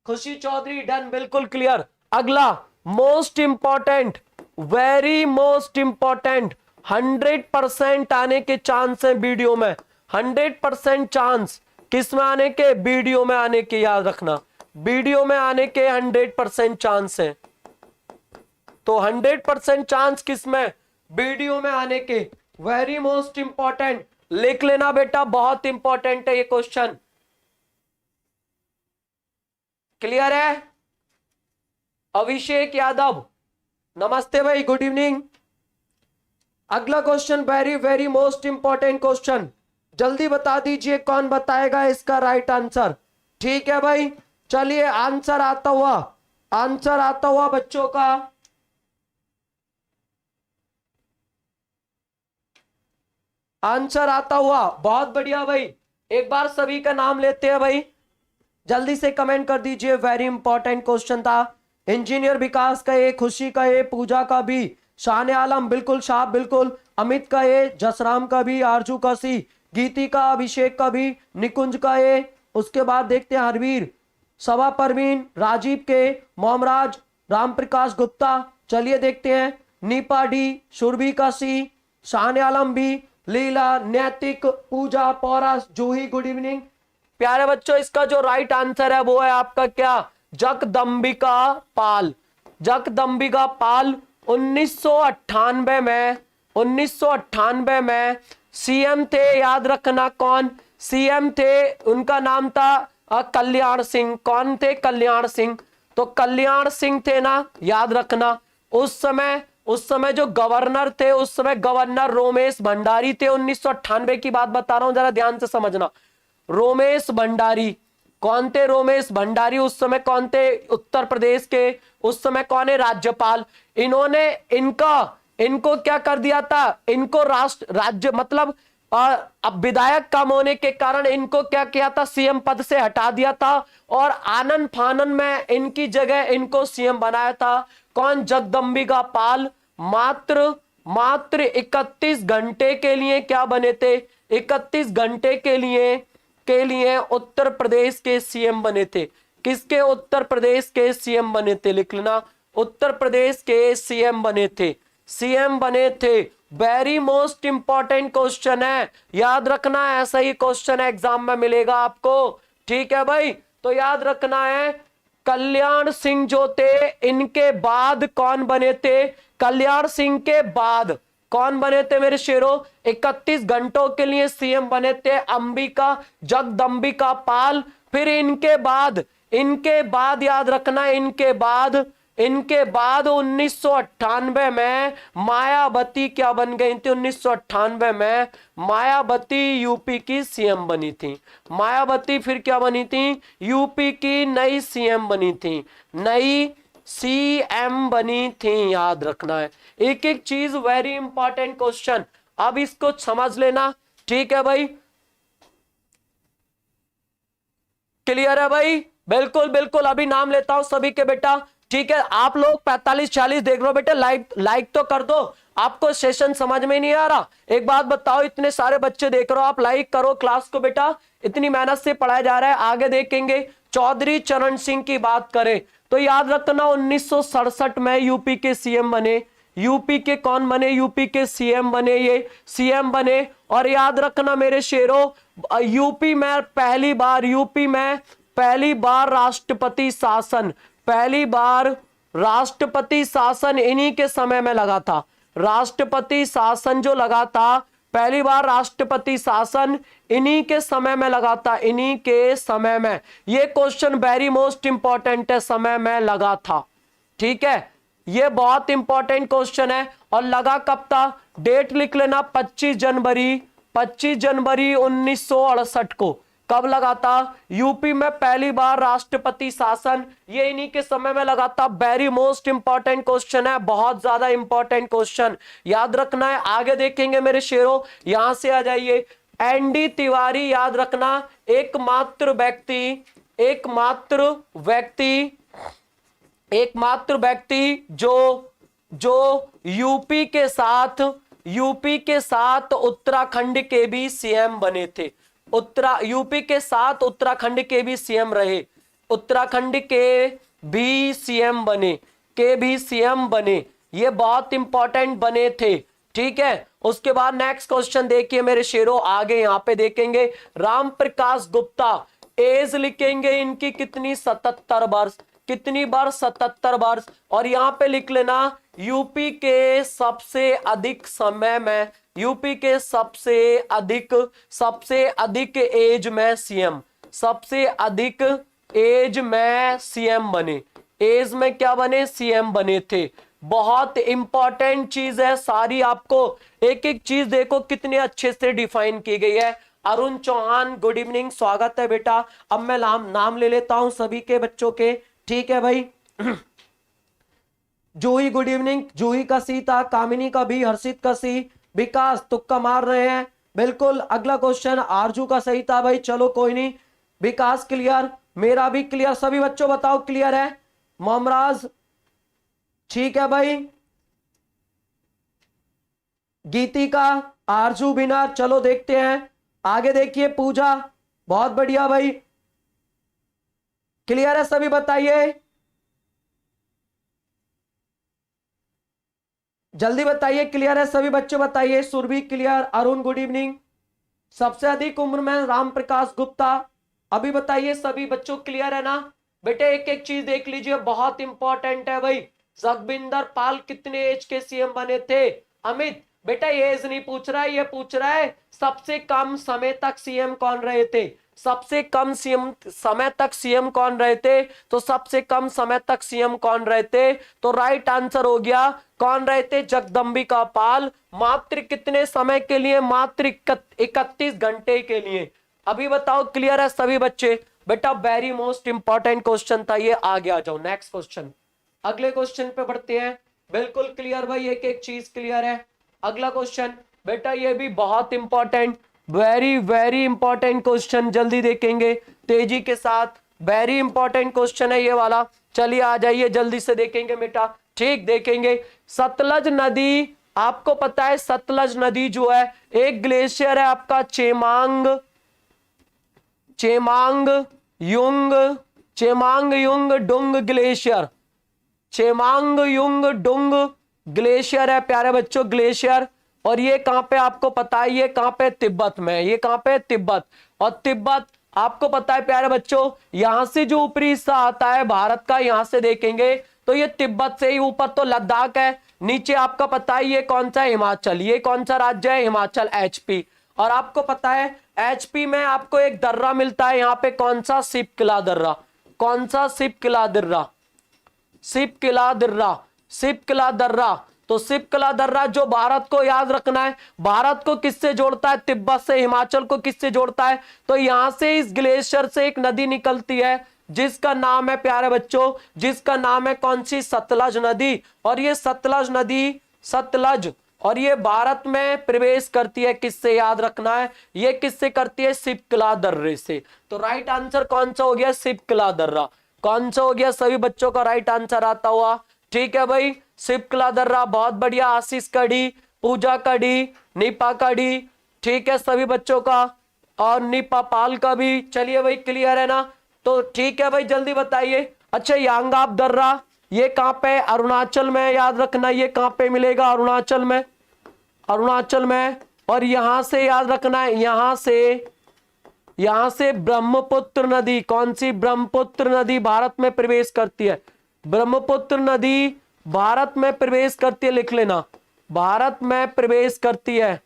[SPEAKER 1] खुशी चौधरी डन, बिल्कुल क्लियर। अगला most important, very most important, 100% आने के चांस है वीडियो में, 100% चांस किस में आने के? वीडियो में आने के, याद रखना वीडियो में आने के 100% चांस है। तो 100% चांस किस में? वीडियो में आने के। वेरी मोस्ट इंपॉर्टेंट, लिख लेना बेटा, बहुत इंपॉर्टेंट है ये क्वेश्चन। क्लियर है? अभिषेक यादव नमस्ते भाई, गुड इवनिंग। अगला question very very most important question, जल्दी बता दीजिए कौन बताएगा इसका राइट आंसर। ठीक है भाई, चलिए आंसर आता हुआ, आंसर आता हुआ बच्चों का, आंसर आता हुआ, बहुत बढ़िया भाई। एक बार सभी का नाम लेते हैं भाई, जल्दी से कमेंट कर दीजिए। वेरी इंपॉर्टेंट क्वेश्चन था। इंजीनियर विकास का ए, खुशी का ए, पूजा का बी, शान आलम बिल्कुल, शाह बिल्कुल, अमित का ए, जसराम का बी, आरजू का सी, गीति का, अभिषेक का भी, निकुंज का ए, उसके बाद देखते हैं हरवीर, सवा परवीन, राजीव के, मोमराज, रामप्रकाश गुप्ता, चलिए देखते हैं, नीपा डी, सुरभि का सी, शान आलम बी, लीला, नैतिक, पूजा, पौरस, जूही गुड इवनिंग। प्यारे बच्चों इसका जो राइट आंसर है वो है आपका क्या? जगदंबिका पाल। जगदंबिका पाल 1998 में सीएम थे, याद रखना कौन सीएम थे, उनका नाम था कल्याण सिंह। कौन थे? कल्याण सिंह। तो कल्याण सिंह थे ना, याद रखना। उस समय जो गवर्नर थे, उस समय गवर्नर रोमेश भंडारी थे। 1998 की बात बता रहा हूं, जरा ध्यान से समझना। रोमेश भंडारी, कौन थे रोमेश भंडारी, उस समय कौन थे उत्तर प्रदेश के, उस समय कौन है राज्यपाल। इन्होंने इनको क्या कर दिया था, इनको राज्य मतलब अब विधायक कम होने के कारण इनको क्या किया था, सीएम पद से हटा दिया था और आनन फानन में इनकी जगह इनको सीएम बनाया था। कौन, जगदंबिका पाल। मात्र 31 घंटे के लिए क्या बने थे, 31 घंटे के लिए उत्तर प्रदेश के सीएम बने थे। किसके, उत्तर प्रदेश के सीएम बने थे, लिख लेना, उत्तर प्रदेश के सीएम बने थे। वेरी मोस्ट इंपॉर्टेंट क्वेश्चन है, याद रखना, ऐसा ही क्वेश्चन एग्जाम में मिलेगा आपको। ठीक है भाई, तो याद रखना है। कल्याण सिंह जो थे, इनके बाद कौन बने थे, कल्याण सिंह के बाद कौन बने थे मेरे शेरों, 31 घंटों के लिए सीएम बने थे जगदंबिका पाल। फिर इनके बाद याद रखना, इनके बाद 1998 में मायावती क्या बन गई थी, 1998 में मायावती यूपी की सीएम बनी थी। मायावती फिर क्या बनी थी, यूपी की नई सीएम बनी थी, याद रखना है एक एक चीज, वेरी इंपॉर्टेंट क्वेश्चन। अब इसको समझ लेना, ठीक है भाई, क्लियर है भाई, बिल्कुल बिल्कुल। अभी नाम लेता हूं सभी के बेटा, ठीक है। आप लोग 45-40 देख रहे हो बेटा, लाइक तो कर दो। आपको सेशन समझ में नहीं आ रहा, एक बात बताओ, इतने सारे बच्चे देख रहे हो, आप लाइक करो क्लास को बेटा, इतनी मेहनत से पढ़ाया जा रहा है। आगे देखेंगे, चौधरी चरण सिंह की बात करें तो याद रखना 1967 में यूपी के सीएम बने। यूपी के कौन बने, यूपी के सीएम बने, ये सीएम बने। और याद रखना मेरे शेरों, यूपी में पहली बार राष्ट्रपति शासन इन्हीं के समय में लगा था। राष्ट्रपति शासन जो लगा था, पहली बार राष्ट्रपति शासन इन्हीं के समय में लगा था, इन्हीं के समय में। ये क्वेश्चन वेरी मोस्ट इंपॉर्टेंट है, समय में लगा था, ठीक है, ये बहुत इंपॉर्टेंट क्वेश्चन है। और लगा कब था, डेट लिख लेना, 25 जनवरी 1968 को। कब लगा था, यूपी में पहली बार राष्ट्रपति शासन, ये इन्हीं के समय में लगा था। वेरी मोस्ट इंपॉर्टेंट क्वेश्चन है, बहुत ज्यादा इंपॉर्टेंट क्वेश्चन, याद रखना है। आगे देखेंगे मेरे शेरों, यहां से आ जाइए। एनडी तिवारी, याद रखना, एकमात्र व्यक्ति जो यूपी के साथ उत्तराखंड के भी सीएम बने थे। यूपी के साथ उत्तराखंड के भी सीएम रहे, उत्तराखंड के भी सीएम बने, ये बहुत इंपॉर्टेंट बने थे, ठीक है। उसके बाद नेक्स्ट क्वेश्चन देखिए मेरे शेरों, आगे यहां पे देखेंगे। राम प्रकाश गुप्ता, एज लिखेंगे इनकी कितनी, 77 वर्ष। कितनी बार, 77 वर्ष। और यहां पे लिख लेना, यूपी के सबसे अधिक समय में, यूपी के सबसे अधिक एज में सीएम, सबसे अधिक एज में सीएम बने। एज में क्या बने, सीएम बने थे। बहुत इंपॉर्टेंट चीज है सारी, आपको एक एक चीज देखो कितने अच्छे से डिफाइन की गई है। अरुण चौहान, गुड इवनिंग, स्वागत है बेटा। अब मैं नाम ले लेता हूं सभी के बच्चों के, ठीक है भाई। जूही, गुड इवनिंग, जूही का सी था, कामिनी का भी, हर्षित का सी, विकास तुक्का मार रहे हैं, बिल्कुल। अगला क्वेश्चन आरजू का सही था भाई, चलो कोई नहीं। विकास क्लियर, मेरा भी क्लियर, सभी बच्चों बताओ क्लियर है। मोमराज, ठीक है भाई। गीतिका, आरजू, बिना, चलो देखते हैं आगे। देखिए पूजा, बहुत बढ़िया भाई, क्लियर है सभी, बताइए जल्दी बताइए, क्लियर है सभी बच्चों, बताइए। Surabhi clear, Arun good evening. सबसे अधिक उम्र में राम प्रकाश गुप्ता, अभी बताइए सभी बच्चों, क्लियर है ना बेटे। एक एक चीज देख लीजिए, बहुत इंपॉर्टेंट है भाई। जगविंदर पाल कितने एज के सीएम बने थे। अमित बेटा एज नहीं पूछ रहा है, ये पूछ रहा है सबसे कम समय तक सीएम कौन रहे थे, सबसे कम समय तक सीएम कौन रहे थे। तो सबसे कम समय तक सीएम कौन रहे थे, तो राइट आंसर हो गया, कौन रहे थे, जगदंबिका पाल। मात्र कितने समय के लिए, मात्र 31 घंटे के लिए। अभी बताओ क्लियर है सभी बच्चे, बेटा वेरी मोस्ट इंपॉर्टेंट क्वेश्चन था ये, आगे आ जाओ नेक्स्ट क्वेश्चन। अगले क्वेश्चन पे बढ़ते हैं। बिल्कुल क्लियर भाई, एक एक चीज क्लियर है। अगला क्वेश्चन बेटा ये भी बहुत important, very very important question, जल्दी देखेंगे तेजी के साथ। वेरी इंपॉर्टेंट क्वेश्चन है ये वाला, चलिए आ जाइए जल्दी से देखेंगे बेटा। ठीक, देखेंगे सतलज नदी, आपको पता है सतलज नदी जो है एक ग्लेशियर है आपका चेमांग डुंग ग्लेशियर, चेमांग डुंग ग्लेशियर है प्यारे बच्चों, ग्लेशियर। और ये कहां पे आपको पता है, ये कहां पे, तिब्बत में। ये कहां पे, तिब्बत। और तिब्बत आपको पता है प्यारे बच्चों, यहां से जो ऊपरी हिस्सा आता है भारत का, यहां से देखेंगे तो ये तिब्बत से ही ऊपर तो लद्दाख है, नीचे आपका पता है ये कौन सा है, हिमाचल। ये कौन सा राज्य है, हिमाचल, एचपी। और आपको पता है एचपी में आपको एक दर्रा मिलता है यहाँ पे, कौन सा, सिपकिला दर्रा। कौन सा, सिपकिला दर्रा, सिपकिला दर्रा, सिपकिला दर्रा। तो सिपकिला दर्रा जो भारत को याद रखना है, भारत को किससे जोड़ता है, तिब्बत से। हिमाचल को किससे जोड़ता है, तो यहां से इस ग्लेशियर से एक नदी निकलती है जिसका नाम है प्यारे बच्चों, जिसका नाम है कौन सी, सतलज नदी। और ये सतलज नदी, सतलज, और ये भारत में प्रवेश करती है किससे, याद रखना है, ये किससे करती है, सिपकिला दर्रे से। तो राइट आंसर कौन सा हो गया, सिपकिला दर्रा। कौन सा हो गया, सभी बच्चों का राइट आंसर आता हुआ। ठीक है भाई, सिपकिला दर्रा, बहुत बढ़िया। आशीष कड़ी, पूजा कड़ी, निपा कड़ी, ठीक है सभी बच्चों का, और निपा पाल का भी। चलिए भाई क्लियर है ना, तो ठीक है भाई जल्दी बताइए। अच्छा, यांगाब दर्रा ये कहां पे, अरुणाचल में, याद रखना ये कहां पे मिलेगा, अरुणाचल में, अरुणाचल में। और यहां से याद रखना है, यहां से ब्रह्मपुत्र नदी, कौन सी, ब्रह्मपुत्र नदी भारत में प्रवेश करती है। ब्रह्मपुत्र नदी भारत में प्रवेश करती है, लिख लेना, भारत में प्रवेश करती है,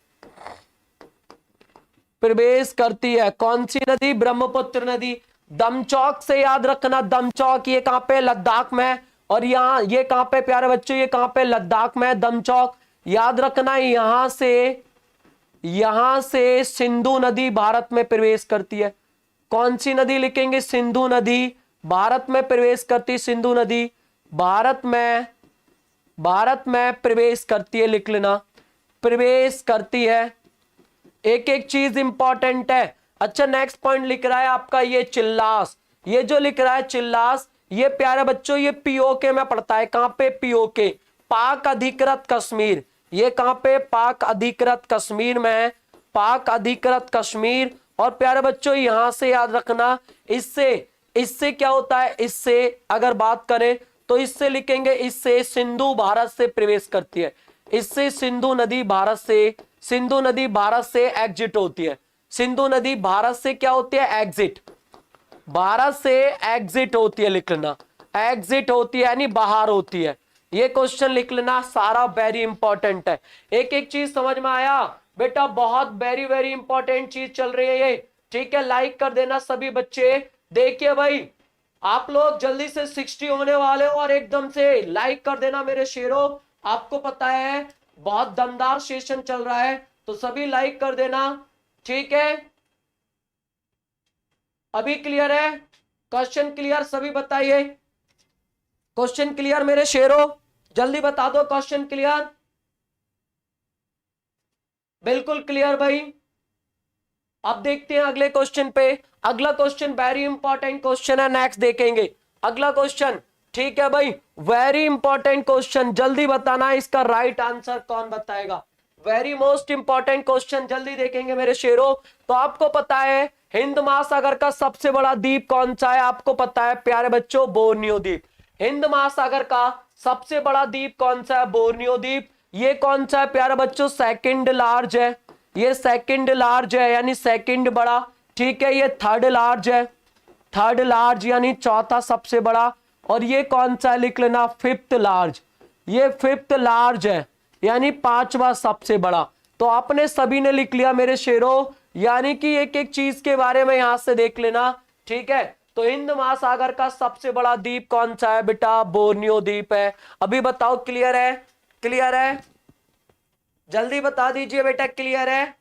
[SPEAKER 1] प्रवेश करती है। कौन सी नदी, ब्रह्मपुत्र नदी। दमचौक से याद रखना, दमचौक ये कहां पे, लद्दाख में। और यहाँ ये कहां पे प्यारे बच्चों, ये कहां पे, लद्दाख में, दमचौक। याद रखना यहां से सिंधु नदी भारत में प्रवेश करती है। कौन सी नदी लिखेंगे, सिंधु नदी भारत में प्रवेश करती, सिंधु नदी भारत में प्रवेश करती है, लिख लेना, प्रवेश करती है। एक एक चीज इंपॉर्टेंट है। अच्छा, नेक्स्ट पॉइंट लिख रहा है आपका ये चिल्लास, ये जो लिख रहा है चिल्लास, ये प्यारे बच्चों ये पीओके में पड़ता है। कहां पे, पीओके, पाक अधिकृत कश्मीर। ये कहां पे, पाक अधिकृत कश्मीर में, पाक अधिकृत कश्मीर। और प्यारे बच्चों यहां से याद रखना, इससे क्या होता है, इससे अगर बात करें तो इससे लिखेंगे, इससे सिंधु भारत से प्रवेश करती है, इससे सिंधु नदी भारत से एग्जिट होती है। सिंधु नदी भारत से क्या होती है, एग्जिट, भारत से एग्जिट होती है, लिख लेना, एग्जिट होती है यानी बाहर होती है। ये क्वेश्चन लिख लेना, सारा वेरी इंपॉर्टेंट है। एक एक चीज समझ में आया बेटा, बहुत वेरी वेरी इंपॉर्टेंट चीज चल रही है ये। ठीक है, लाइक कर देना सभी बच्चे। देखिए भाई आप लोग जल्दी से 60 होने वाले हो और एकदम से लाइक कर देना मेरे शेरों। आपको पता है बहुत दमदार सेशन चल रहा है, तो सभी लाइक कर देना। ठीक है, अभी क्लियर है, क्वेश्चन क्लियर, सभी बताइए क्वेश्चन क्लियर मेरे शेरों, जल्दी बता दो क्वेश्चन क्लियर। बिल्कुल क्लियर भाई। अब देखते हैं अगले क्वेश्चन पे। अगला क्वेश्चन वेरी इंपॉर्टेंट क्वेश्चन है, नेक्स्ट देखेंगे अगला क्वेश्चन। ठीक है भाई, वेरी इंपॉर्टेंट क्वेश्चन, जल्दी बताना इसका राइट आंसर कौन बताएगा। वेरी मोस्ट इंपॉर्टेंट क्वेश्चन, जल्दी देखेंगे मेरे शेरों। तो आपको पता है हिंद महासागर का सबसे बड़ा द्वीप कौन सा है, आपको पता है प्यारे बच्चों, बोर्नियो द्वीप। हिंद महासागर का सबसे बड़ा द्वीप कौन सा है, बोर्नियो द्वीप। ये कौन सा है प्यारे बच्चों, सेकंड लार्ज है, ये सेकंड लार्ज है यानी सेकंड बड़ा। ठीक है, ये थर्ड लार्ज है, थर्ड लार्ज यानी चौथा सबसे बड़ा। और ये कौन सा है, लिख लेना, फिफ्थ लार्ज, ये फिफ्थ लार्ज है यानी पांचवा सबसे बड़ा। तो आपने सभी ने लिख लिया मेरे शेरों, यानी कि एक एक चीज के बारे में यहां से देख लेना। ठीक है, तो हिंद महासागर का सबसे बड़ा द्वीप कौन सा है बेटा, बोर्नियो द्वीप है। अभी बताओ क्लियर है, क्लियर है, जल्दी बता दीजिए बेटा क्लियर है।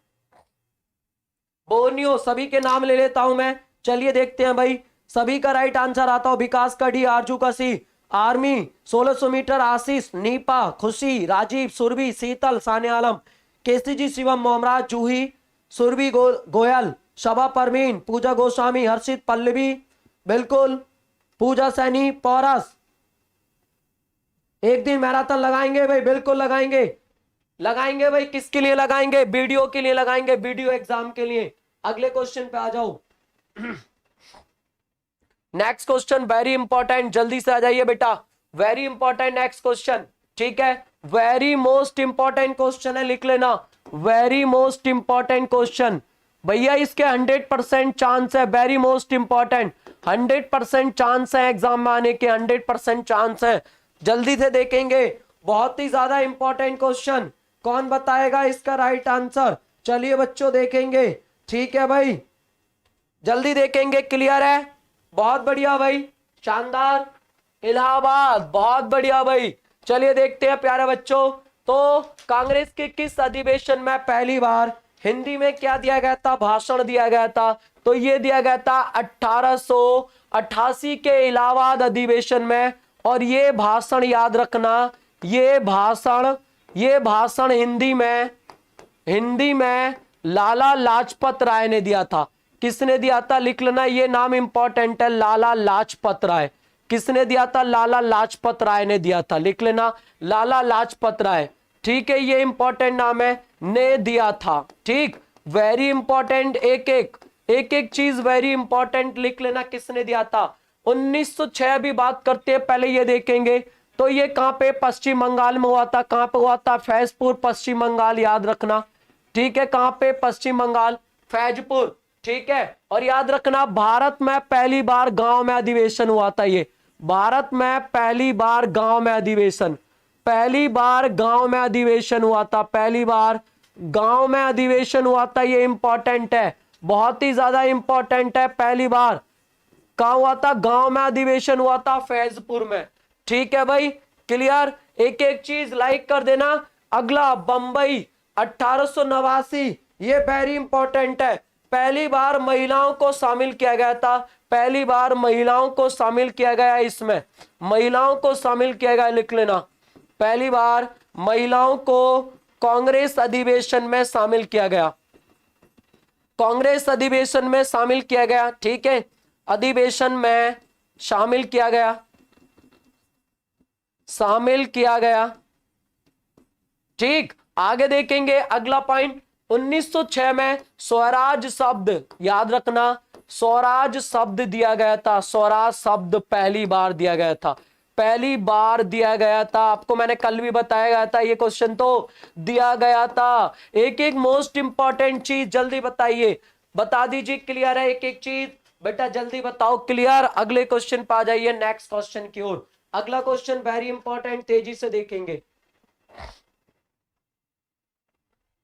[SPEAKER 1] बोर्नियो, सभी के नाम ले लेता हूं मैं, चलिए देखते हैं भाई, सभी का राइट आंसर आता हो। विकास का डी, आरजू का सी, आर्मी 1600 मीटर, आशीष, नीपा, खुशी, राजीव, सुरभि, शीतल, साने आलम, केसीजी, शिवम, मोमराज, जूही, सुरभि, गोयल, शबा परवीन, पूजा गोस्वामी, हर्षित, पल्लवी, बिल्कुल, पूजा सैनी, पौरस। एक दिन मैराथन लगाएंगे भाई, बिल्कुल लगाएंगे, लगाएंगे भाई। किसके लिए लगाएंगे? वीडियो के लिए लगाएंगे, वीडियो एग्जाम के लिए। अगले क्वेश्चन पे आ जाओ। नेक्स्ट क्वेश्चन वेरी इंपॉर्टेंट, जल्दी से आ जाइए बेटा, वेरी इंपॉर्टेंट नेक्स्ट क्वेश्चन, ठीक है, वेरी मोस्ट इंपॉर्टेंट क्वेश्चन है, लिख लेना, वेरी मोस्ट इंपॉर्टेंट क्वेश्चन भैया, इसके 100% चांस है, वेरी मोस्ट इंपॉर्टेंट, 100% चांस है एग्जाम में आने के, 100% चांस है। जल्दी से देखेंगे, बहुत ही ज्यादा इंपॉर्टेंट क्वेश्चन। कौन बताएगा इसका राइट आंसर? चलिए बच्चों देखेंगे, ठीक है भाई, जल्दी देखेंगे, क्लियर है, बहुत बढ़िया भाई, शानदार, इलाहाबाद, बहुत बढ़िया भाई। चलिए देखते हैं प्यारे बच्चों, तो कांग्रेस के किस अधिवेशन में पहली बार हिंदी में क्या दिया गया था, भाषण दिया गया था? तो ये दिया गया था 1888 के इलाहाबाद अधिवेशन में। और ये भाषण याद रखना, ये भाषण हिंदी में लाला लाजपत राय ने दिया था। किसने दिया था? लिख लेना, ये नाम इंपॉर्टेंट है, लाला लाजपत राय। किसने दिया था? लाला लाजपत राय ने दिया था, लिख लेना, लाला लाजपत राय, ठीक है, ये इंपॉर्टेंट नाम है, ने दिया था, ठीक, वेरी इंपॉर्टेंट, एक एक चीज वेरी इंपॉर्टेंट लिख लेना, किसने दिया था। 1906 भी बात करते हैं, पहले ये देखेंगे, तो ये कहां पे? पश्चिम बंगाल में हुआ था। कहां पे हुआ था? फैजपुर, पश्चिम बंगाल, याद रखना, ठीक है, कहां पे? पश्चिम बंगाल, फैजपुर, ठीक है। और याद रखना, भारत में पहली बार गांव में अधिवेशन हुआ था, ये भारत में पहली बार गांव में अधिवेशन, पहली बार गांव में अधिवेशन हुआ था, पहली बार गांव में अधिवेशन हुआ था, ये इंपॉर्टेंट है, बहुत ही ज्यादा इंपॉर्टेंट है, पहली बार कहां हुआ था? गांव में अधिवेशन हुआ था, फैजपुर में, ठीक है भाई, क्लियर। एक एक चीज लाइक कर देना। अगला बंबई 1889, ये वेरी इंपॉर्टेंट है, पहली बार महिलाओं को शामिल किया गया था, पहली बार महिलाओं को शामिल किया गया, इसमें महिलाओं को शामिल किया गया, लिख लेना, पहली बार महिलाओं को कांग्रेस अधिवेशन में शामिल किया गया, कांग्रेस अधिवेशन में शामिल किया गया, ठीक है, अधिवेशन में शामिल किया गया, शामिल किया गया, ठीक। आगे देखेंगे अगला पॉइंट, 1906 में स्वराज शब्द, याद रखना, स्वराज शब्द दिया गया था, स्वराज शब्द पहली बार दिया गया था, पहली बार दिया गया था, आपको मैंने कल भी बताया गया था, ये क्वेश्चन तो दिया गया था। एक एक मोस्ट इंपॉर्टेंट चीज जल्दी बताइए, बता दीजिए, क्लियर है, एक एक चीज बेटा जल्दी बताओ, क्लियर। अगले क्वेश्चन पे आ जाइए, नेक्स्ट क्वेश्चन की ओर। अगला क्वेश्चन वेरी इंपॉर्टेंट, तेजी से देखेंगे,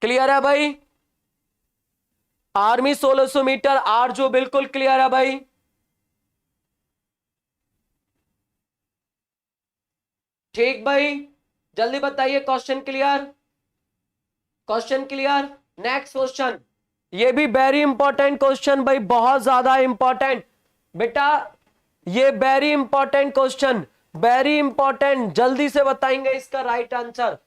[SPEAKER 1] क्लियर है भाई। आर्मी 1600 मीटर, आरजू, बिल्कुल क्लियर है भाई, ठीक भाई, जल्दी बताइए, question clear, question clear. Next question, ये भी वेरी इंपॉर्टेंट क्वेश्चन भाई, बहुत ज्यादा इंपॉर्टेंट बेटा, ये very important question, very important, जल्दी से बताएंगे इसका राइट आंसर।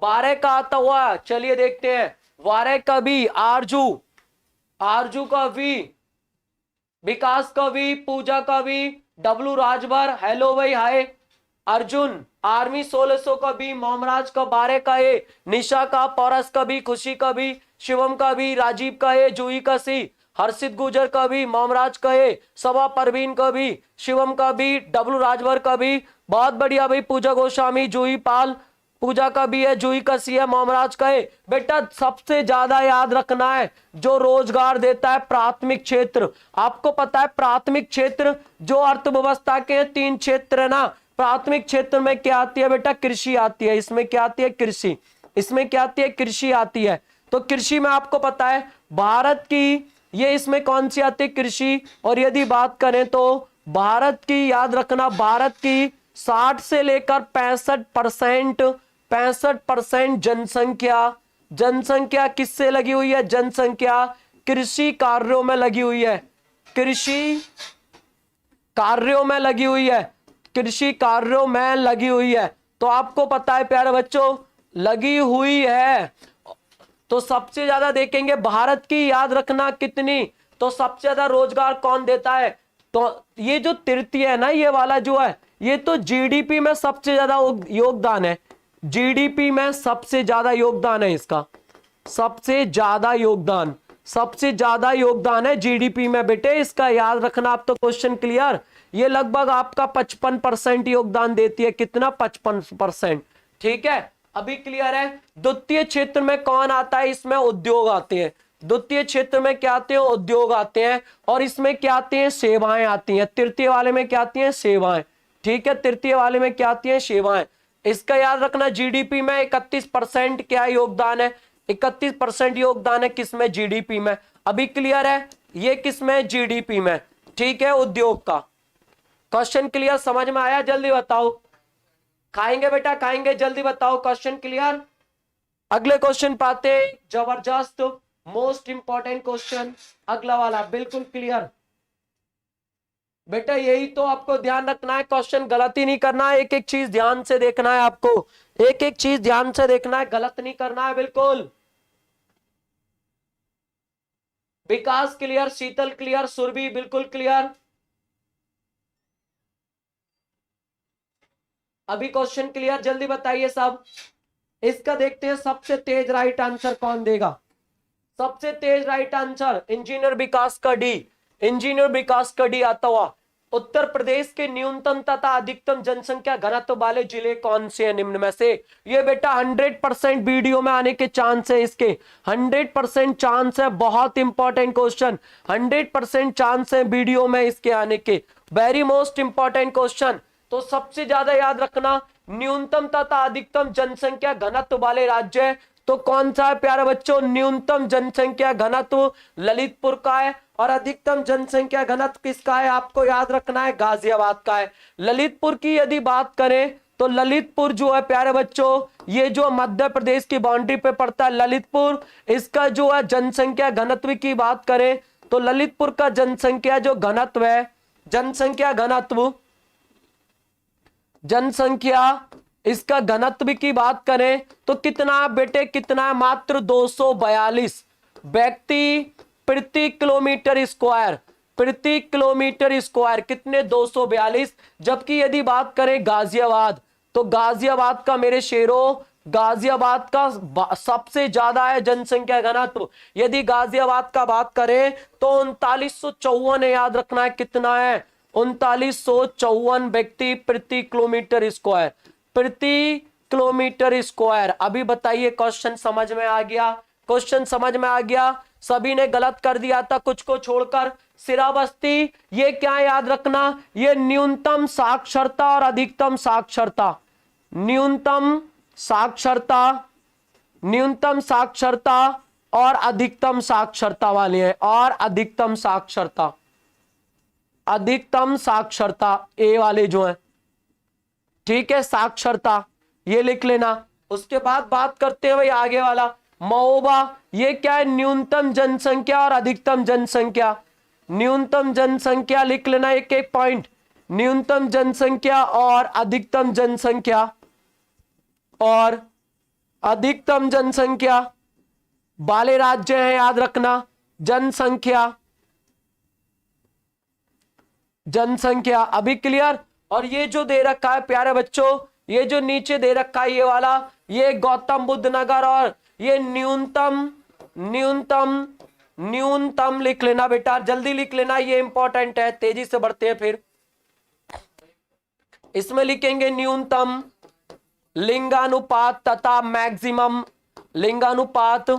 [SPEAKER 1] 12 का आता हुआ, चलिए देखते हैं, 12 का भी, आरजू, आरजू का भी, विकास का भी, पूजा का भी, डब्लू राजभर, हेलो भाई, हाय, अर्जुन, आर्मी 1600 का भी, मोमराज का 12 का ए, निशा का, पौरस का भी, खुशी का भी, शिवम का भी, राजीव का ए, जूही का सी, हर्षित गुजर का भी, मोमराज का ए, सबा परवीन का भी, शिवम का भी, डब्लू राजभर का भी, बहुत बढ़िया भाई, पूजा गोस्वामी, जूही पाल, पूजा का भी है, जूही का सी है, मोमराज का है। बेटा सबसे ज्यादा याद रखना है जो रोजगार देता है प्राथमिक क्षेत्र, आपको पता है प्राथमिक क्षेत्र जो अर्थव्यवस्था के 3 क्षेत्र है ना, प्राथमिक क्षेत्र में क्या आती है बेटा? कृषि आती है, इसमें क्या आती है? कृषि, इसमें क्या आती है? कृषि आती है। तो कृषि में आपको पता है भारत की, ये इसमें कौन सी आती है? कृषि। और यदि बात करें तो भारत की, याद रखना, भारत की 60 से लेकर 65% जनसंख्या किससे लगी हुई है? जनसंख्या कृषि कार्यों में लगी हुई है, कृषि कार्यों में लगी हुई है, कृषि कार्यों में लगी हुई है। तो आपको पता है प्यारे बच्चों, लगी हुई है तो सबसे ज्यादा देखेंगे भारत की, याद रखना कितनी, तो सबसे ज्यादा रोजगार कौन देता है, तो ये जो तृतीय है ना, ये वाला जो है, ये तो जीडीपी में सबसे ज्यादा योगदान है, जीडीपी में सबसे ज्यादा योगदान है इसका, सबसे ज्यादा योगदान है जीडीपी में बेटे इसका, याद रखना आप। तो क्वेश्चन क्लियर, ये लगभग आपका 55% योगदान देती है, कितना 55%, ठीक है, अभी क्लियर है। द्वितीय क्षेत्र में कौन आता है, इसमें उद्योग आते हैं, द्वितीय क्षेत्र में क्या आते हैं, उद्योग आते हैं, और इसमें क्या आते हैं, सेवाएं आती हैं। तृतीय वाले में क्या आती हैं, सेवाएं, ठीक है, तृतीय वाले में क्या आती हैं, सेवाएं। इसका याद रखना, जीडीपी में 31% क्या योगदान है, 31% योगदान है किसमें, जीडीपी में। अभी क्लियर है, ये किसमें, जीडीपी में, ठीक है, उद्योग का। क्वेश्चन क्लियर, समझ में आया, जल्दी बताओ। खाएंगे बेटा, खाएंगे, जल्दी बताओ, क्वेश्चन क्लियर। अगले क्वेश्चन पाते हैं, जबरदस्त मोस्ट इंपॉर्टेंट क्वेश्चन, अगला वाला बिल्कुल क्लियर। बेटा यही तो आपको ध्यान रखना है, क्वेश्चन गलत ही नहीं करना है, एक एक चीज ध्यान से देखना है आपको, एक एक चीज ध्यान से देखना है, गलत नहीं करना है बिल्कुल। विकास क्लियर, शीतल क्लियर, सुरभि बिल्कुल क्लियर। अभी क्वेश्चन क्लियर, जल्दी बताइए सब। इसका देखते हैं सबसे तेज राइट आंसर कौन देगा, सबसे तेज राइट आंसर इंजीनियर विकास का डी, इंजीनियर विकास का डी आता हुआ। उत्तर प्रदेश के न्यूनतम तथा अधिकतम जनसंख्या घनत्व वाले जिले कौन से हैं निम्न में से। ये बेटा 100% वीडियो में आने के चांस है इसके, 100% चांस है, बहुत इंपॉर्टेंट क्वेश्चन, 100% चांस है वीडियो में इसके आने के, वेरी मोस्ट इंपॉर्टेंट क्वेश्चन। तो सबसे ज्यादा याद रखना, न्यूनतम तथा अधिकतम जनसंख्या घनत्व वाले राज्य तो कौन सा है प्यारे बच्चों, न्यूनतम जनसंख्या घनत्व ललितपुर का है, और अधिकतम जनसंख्या घनत्व किसका है, आपको याद रखना है, गाजियाबाद का है। ललितपुर की यदि बात करें तो ललितपुर जो है प्यारे बच्चों, ये जो मध्य प्रदेश की बाउंड्री पे पड़ता है ललितपुर, इसका जो है जनसंख्या घनत्व की बात करें तो ललितपुर का जनसंख्या जो घनत्व है, जनसंख्या घनत्व, जनसंख्या इसका घनत्व की बात करें तो कितना बेटे, कितना है, मात्र 242 व्यक्ति प्रति किलोमीटर स्क्वायर, प्रति किलोमीटर स्क्वायर कितने, 242। जबकि यदि बात करें गाजियाबाद, तो गाजियाबाद का मेरे शेरों, गाजियाबाद का सबसे ज्यादा है जनसंख्या घनत्व। यदि गाजियाबाद का बात करें तो 3954 है, याद रखना है, कितना है, 3954 व्यक्ति प्रति किलोमीटर स्क्वायर, प्रति किलोमीटर स्क्वायर। अभी बताइए क्वेश्चन समझ में आ गया, क्वेश्चन समझ में आ गया। सभी ने गलत कर दिया था कुछ को छोड़कर। सिराबस्ती ये क्या याद रखना, ये न्यूनतम साक्षरता और अधिकतम साक्षरता, न्यूनतम साक्षरता, न्यूनतम साक्षरता और अधिकतम साक्षरता वाले हैं, और अधिकतम साक्षरता, अधिकतम साक्षरता ए वाले जो हैं, ठीक है, साक्षरता ये लिख लेना। उसके बाद बात करते हैं भाई आगे वाला महोबा, ये क्या है, न्यूनतम जनसंख्या और अधिकतम जनसंख्या, न्यूनतम जनसंख्या लिख लेना एक एक पॉइंट, न्यूनतम जनसंख्या और अधिकतम जनसंख्या, और अधिकतम जनसंख्या वाले राज्य हैं, याद रखना, जनसंख्या, जनसंख्या। अभी क्लियर। और ये जो दे रखा है प्यारे बच्चों, ये जो नीचे दे रखा है ये वाला, ये गौतम बुद्ध नगर, और ये न्यूनतम, न्यूनतम, न्यूनतम लिख लेना बेटा, जल्दी लिख लेना, ये इंपॉर्टेंट है, तेजी से बढ़ते हैं। फिर इसमें लिखेंगे न्यूनतम लिंगानुपात तथा मैक्सिमम लिंगानुपात,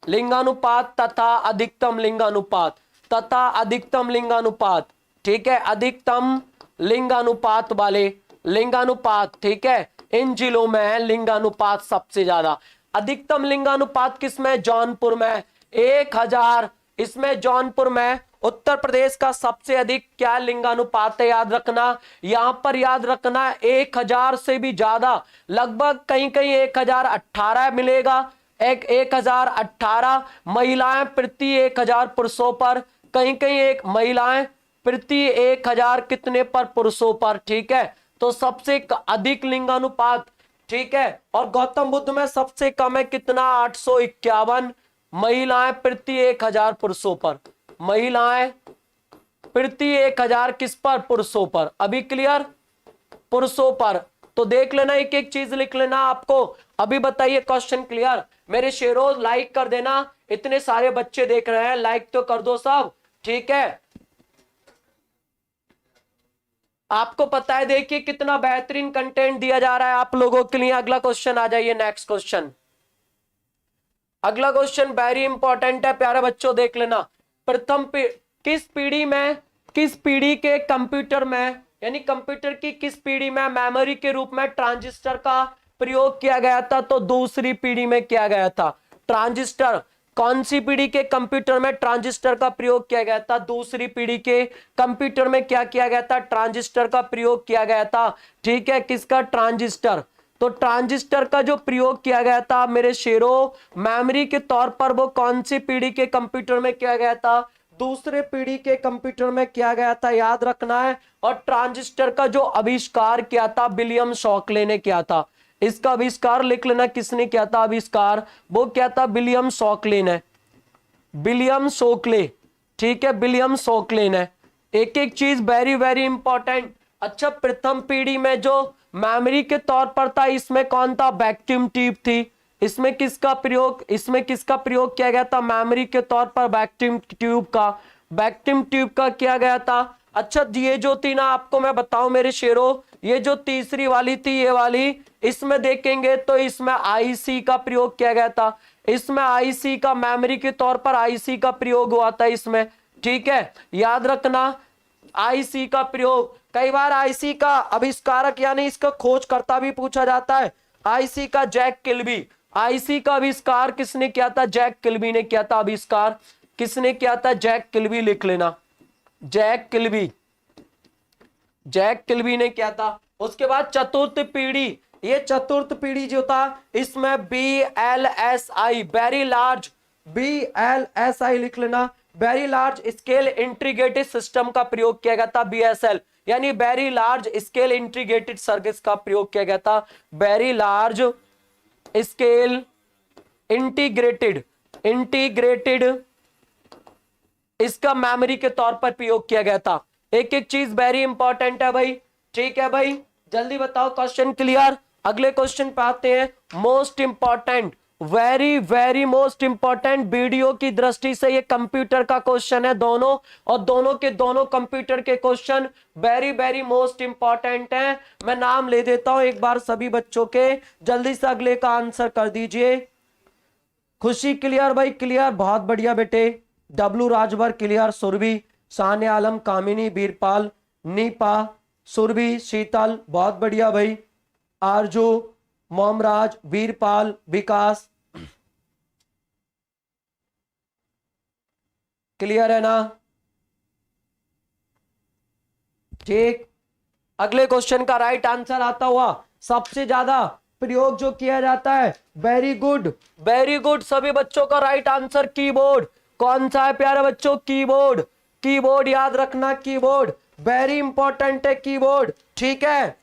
[SPEAKER 1] लिंगानुपात तथा अधिकतम लिंगानुपात, तथा अधिकतम लिंगानुपात, ठीक है, अधिकतम लिंगानुपात वाले, लिंगानुपात, ठीक है, इन जिलों में है लिंगानुपात सबसे ज्यादा। अधिकतम लिंगानुपात किसमें, जौनपुर में 1000, इसमें जौनपुर में उत्तर प्रदेश का सबसे अधिक क्या लिंगानुपात है, याद रखना, यहां पर याद रखना 1000 से भी ज्यादा, लगभग कहीं कहीं 1018 मिलेगा, 1018 महिलाएं प्रति 1000 पुरुषों पर, कहीं कहीं एक महिलाएं प्रति 1000 कितने पर पुरुषों पर, ठीक है। तो सबसे अधिक लिंगानुपात, ठीक है, और गौतम बुद्ध में सबसे कम है कितना, 851 महिलाएं प्रति 1000 पुरुषों पर, महिलाएं प्रति 1000 किस पर, पुरुषों पर। अभी क्लियर, पुरुषों पर। तो देख लेना, एक एक चीज लिख लेना आपको। अभी बताइए क्वेश्चन क्लियर। मेरे शेरों लाइक कर देना, इतने सारे बच्चे देख रहे हैं, लाइक तो कर दो सब, ठीक है। आपको पता है, देखिए कितना बेहतरीन कंटेंट दिया जा रहा है आप लोगों के लिए। अगला क्वेश्चन आ जाइए, नेक्स्ट क्वेश्चन। अगला क्वेश्चन वेरी इंपॉर्टेंट है प्यारे बच्चों, देख लेना। किस पीढ़ी के कंप्यूटर में, यानी कंप्यूटर की किस पीढ़ी में मेमोरी के रूप में ट्रांजिस्टर का प्रयोग किया गया था? तो दूसरी पीढ़ी में किया गया था। ट्रांजिस्टर कौन सी पीढ़ी के कंप्यूटर में ट्रांजिस्टर का प्रयोग किया गया था? दूसरी पीढ़ी के कंप्यूटर में क्या किया गया था? ट्रांजिस्टर का प्रयोग किया गया था, ठीक है। किसका? ट्रांजिस्टर। तो ट्रांजिस्टर का जो प्रयोग किया गया था मेरे शेरों मेमोरी के तौर पर, वो कौन सी पीढ़ी के कंप्यूटर में किया गया था? दूसरे पीढ़ी के कंप्यूटर में किया गया था, याद रखना है। और ट्रांजिस्टर का जो आविष्कार किया था विलियम शॉकले ने किया था। इसका आविष्कार लिख लेना, किसने किया था आविष्कार? वो क्या था? विलियम शॉकले ने, विलियम शॉकले, ठीक है, विलियम शॉकले ने। एक एक चीज वेरी वेरी इंपॉर्टेंट। अच्छा, प्रथम पीढ़ी में जो मेमोरी के तौर पर था, इसमें कौन था? वैक्यूम ट्यूब थी। इसमें किसका प्रयोग किया गया था मेमोरी के तौर पर? वैक्यूम ट्यूब का किया गया था। अच्छा, ये जो थी ना, आपको मैं बताऊं मेरे शेरों, ये जो तीसरी वाली थी, ये वाली, इसमें देखेंगे तो इसमें आईसी का प्रयोग किया गया था। इसमें आईसी का, मेमोरी के तौर पर आईसी का प्रयोग हुआ था इसमें, ठीक है। याद रखना, आईसी का प्रयोग। कई बार आईसी का आविष्कारक यानी इसका खोजकर्ता भी पूछा जाता है। आईसी का जैक किल्बी। आईसी का आविष्कार किसने किया था? जैक किल्बी ने किया था। आविष्कार किसने किया था? जैक किल्बी, लिख लेना, जैक किल्बी ने किया था। उसके बाद चतुर्थ पीढ़ी, ये चतुर्थ पीढ़ी जो था, इसमें BLSI, वेरी लार्ज, BLSI लिख लेना, very large scale integrated system का प्रयोग किया गया था। BSL यानी very large scale integrated circuit का प्रयोग किया गया था। वेरी लार्ज स्केल इंटीग्रेटेड इसका मेमोरी के तौर पर प्रयोग किया गया था। एक एक चीज वेरी इंपॉर्टेंट है भाई, ठीक है भाई। जल्दी बताओ, क्वेश्चन क्लियर। अगले क्वेश्चन पे आते हैं। Most important, very very most important, video की दृष्टि से ये कंप्यूटर का क्वेश्चन है दोनों, और दोनों के दोनों कंप्यूटर के question very very most important है। मैं नाम ले देता हूं एक बार सभी बच्चों के, जल्दी से अगले का आंसर कर दीजिए। खुशी क्लियर भाई, क्लियर, बहुत बढ़िया बेटे। डब्लू राजभर क्लियर, सुरभि, शान आलम, कामिनी, वीरपाल, नीपा, सुरभि, शीतल, बहुत बढ़िया भाई। आरजू, मोमराज, वीरपाल, विकास, क्लियर है ना? ठीक। अगले क्वेश्चन का राइट आंसर आता हुआ, सबसे ज्यादा प्रयोग जो किया जाता है, वेरी गुड वेरी गुड, सभी बच्चों का राइट आंसर कीबोर्ड। कौन सा है प्यारे बच्चों? कीबोर्ड। कीबोर्ड याद रखना, कीबोर्ड वेरी इंपॉर्टेंट है, कीबोर्ड, ठीक है।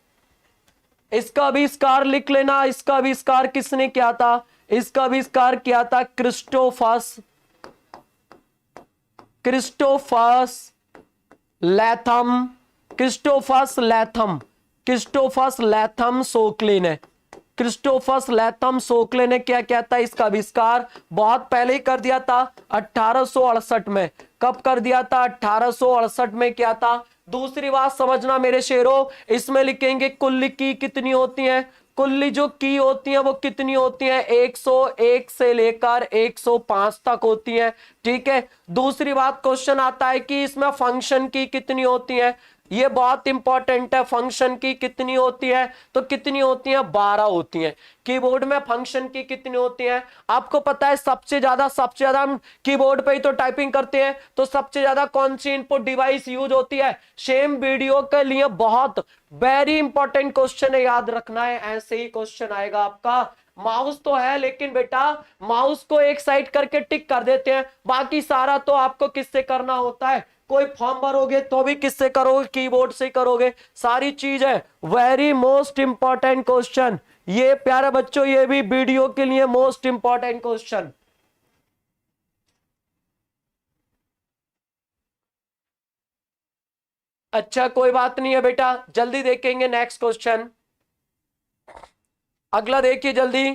[SPEAKER 1] इसका आविष्कार लिख लेना, इसका आविष्कार किसने किया था? इसका आविष्कार किया था क्रिस्टोफस लैथम सोकले ने। क्रिस्टोफस लैथम सोकले ने क्या किया था? इसका आविष्कार बहुत पहले ही कर दिया था, 1868 में। कब कर दिया था? 1868 में किया था। दूसरी बात समझना मेरे शेरों, इसमें लिखेंगे कुल्ली की कितनी होती है? कुल्ली जो की होती है वो कितनी होती है? 101 से लेकर 105 तक होती है, ठीक है। दूसरी बात क्वेश्चन आता है कि इसमें फंक्शन की कितनी होती है? ये बहुत इंपॉर्टेंट है, फंक्शन की कितनी होती है? तो कितनी होती है? 12 होती है। कीबोर्ड में फंक्शन की कितनी होती है? आपको पता है सबसे ज्यादा हम कीबोर्ड पे ही तो टाइपिंग करते हैं, तो सबसे ज्यादा कौन सी इनपुट डिवाइस यूज होती है? सेम वीडियो के लिए बहुत वेरी इंपॉर्टेंट क्वेश्चन है, याद रखना है, ऐसे ही क्वेश्चन आएगा आपका माउस तो है, लेकिन बेटा माउस को एक साइड करके टिक कर देते हैं, बाकी सारा तो आपको किससे करना होता है। कोई फॉर्म भरोगे तो भी किससे करोगे, कीबोर्ड से करोगे, सारी चीज है। वेरी मोस्ट इंपॉर्टेंट क्वेश्चन ये प्यारे बच्चों, ये भी वीडियो के लिए मोस्ट इंपॉर्टेंट क्वेश्चन। अच्छा कोई बात नहीं है बेटा, जल्दी देखेंगे नेक्स्ट क्वेश्चन। अगला देखिए जल्दी।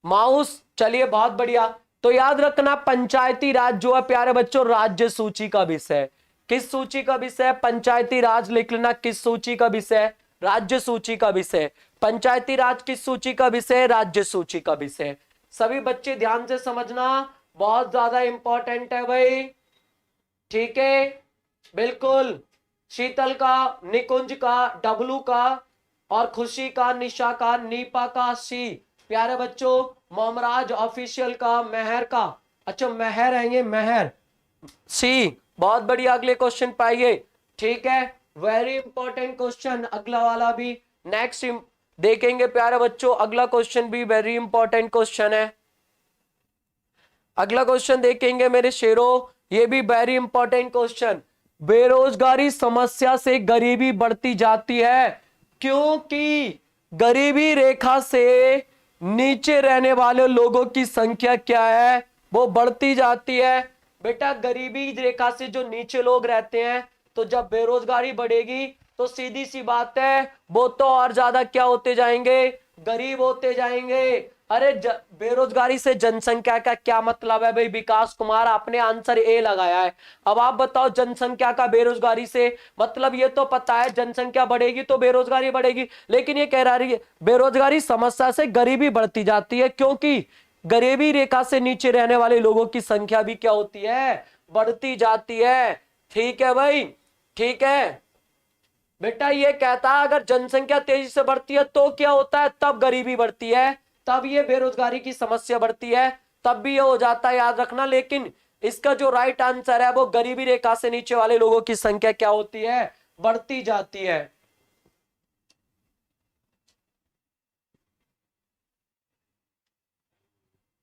[SPEAKER 1] माउस, चलिए बहुत बढ़िया। तो याद रखना पंचायती राज जो है प्यारे बच्चों राज्य सूची का विषय। किस सूची का विषय? पंचायती राज लिख लेना। किस सूची का विषय? राज्य सूची का विषय। पंचायती राज किस सूची का विषय? राज्य सूची का विषय। सभी बच्चे ध्यान से समझना, बहुत ज्यादा इंपॉर्टेंट है भाई, ठीक है बिल्कुल। शीतल का, निकुंज का, डब्लू का, और खुशी का, निशा का, नीपा का, सी प्यारे बच्चों, मोमराज ऑफिशियल का, मेहर का, अच्छा मेहर है ये, मेहर, सी, बहुत बढ़िया। अगले क्वेश्चन पाइए, ठीक है, वेरी इंपॉर्टेंट क्वेश्चन अगला वाला भी। नेक्स्ट देखेंगे प्यारे बच्चों, अगला क्वेश्चन भी वेरी इंपॉर्टेंट क्वेश्चन है। अगला क्वेश्चन देखेंगे मेरे शेरों, ये भी वेरी इंपॉर्टेंट क्वेश्चन। बेरोजगारी समस्या से गरीबी बढ़ती जाती है क्योंकि गरीबी रेखा से नीचे रहने वाले लोगों की संख्या क्या है? वो बढ़ती जाती है। बेटा गरीबी रेखा से जो नीचे लोग रहते हैं, तो जब बेरोजगारी बढ़ेगी तो सीधी सी बात है वो तो और ज्यादा क्या होते जाएंगे? गरीब होते जाएंगे। अरे बेरोजगारी से जनसंख्या का क्या मतलब है भाई? विकास कुमार आपने आंसर ए लगाया है। अब आप बताओ जनसंख्या का बेरोजगारी से मतलब, ये तो पता है जनसंख्या बढ़ेगी तो बेरोजगारी बढ़ेगी, लेकिन ये कह रही है बेरोजगारी समस्या से गरीबी बढ़ती जाती है क्योंकि गरीबी रेखा से नीचे रहने वाले लोगों की संख्या भी क्या होती है? बढ़ती जाती है। ठीक है भाई, ठीक है बेटा। ये कहता है अगर जनसंख्या तेजी से बढ़ती है तो क्या होता है? तब गरीबी बढ़ती है, तब ये बेरोजगारी की समस्या बढ़ती है, तब भी ये हो जाता है, याद रखना। लेकिन इसका जो राइट आंसर है वो गरीबी रेखा से नीचे वाले लोगों की संख्या क्या होती है? बढ़ती जाती है।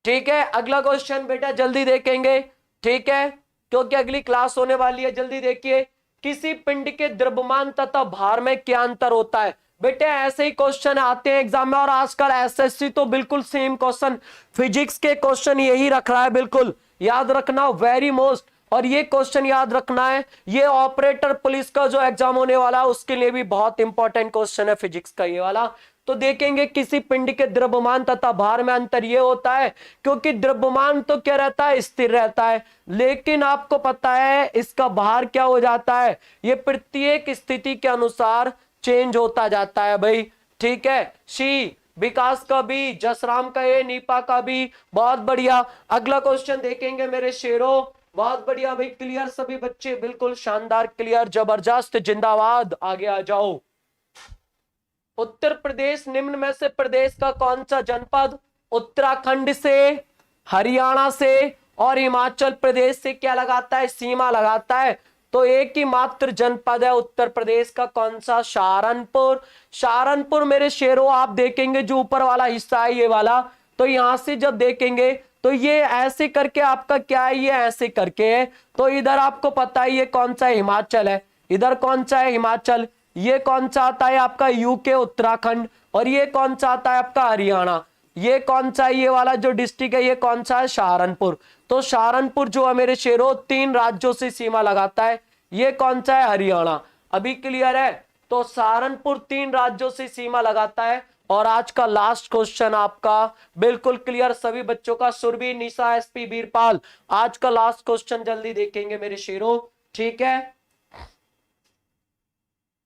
[SPEAKER 1] ठीक है, अगला क्वेश्चन बेटा जल्दी देखेंगे, ठीक है, क्योंकि अगली क्लास होने वाली है। जल्दी देखिए, किसी पिंड के द्रव्यमान तथा भार में क्या अंतर होता है? बेटे ऐसे ही क्वेश्चन आते हैं एग्जाम में, और आजकल एसएससी तो बिल्कुल सेम क्वेश्चन, फिजिक्स के क्वेश्चन यही रख रहा है, बिल्कुल याद रखना, वेरी मोस्ट। और ये क्वेश्चन याद रखना है, ये ऑपरेटर पुलिस का जो एग्जाम होने वाला है उसके लिए भी बहुत इंपॉर्टेंट क्वेश्चन है फिजिक्स का ये वाला। तो देखेंगे किसी पिंड के द्रव्यमान तथा भार में अंतर ये होता है क्योंकि द्रव्यमान तो क्या रहता है? स्थिर रहता है, लेकिन आपको पता है इसका भार क्या हो जाता है? ये प्रत्येक स्थिति के अनुसार चेंज होता जाता है भाई, ठीक है। सी, विकास का भी, जसराम का ए, नीपा का भी, बहुत बढ़िया। अगला क्वेश्चन देखेंगे मेरे शेरों, बहुत बढ़िया भाई, क्लियर सभी बच्चे, बिल्कुल शानदार, क्लियर, जबरदस्त, जिंदाबाद। आगे आ जाओ। उत्तर प्रदेश निम्न में से प्रदेश का कौन सा जनपद उत्तराखंड से, हरियाणा से और हिमाचल प्रदेश से क्या लगाता है? सीमा लगाता है। तो एक ही मात्र जनपद है उत्तर प्रदेश का, कौन सा? सहारनपुर। सहारनपुर मेरे शेरों आप देखेंगे जो ऊपर वाला हिस्सा है ये वाला, तो यहां से जब देखेंगे तो ये ऐसे करके आपका क्या है? ये ऐसे करके है। तो इधर आपको पता है ये कौन सा है? हिमाचल है। इधर कौन सा है? हिमाचल। ये कौन सा आता है आपका? यूके, उत्तराखंड। और ये कौन सा आता है आपका? हरियाणा। ये कौन सा है? ये वाला जो डिस्ट्रिक्ट है ये कौन सा है? सहारनपुर। तो सहारनपुर जो है मेरे शेरों 3 राज्यों से सीमा लगाता है। ये कौन सा है? हरियाणा। अभी क्लियर है? तो सहारनपुर 3 राज्यों से सीमा लगाता है। और आज का लास्ट क्वेश्चन आपका बिल्कुल क्लियर सभी बच्चों का, सुरभि, निशा, एसपी, वीरपाल, आज का लास्ट क्वेश्चन जल्दी देखेंगे मेरे शेरों, ठीक है,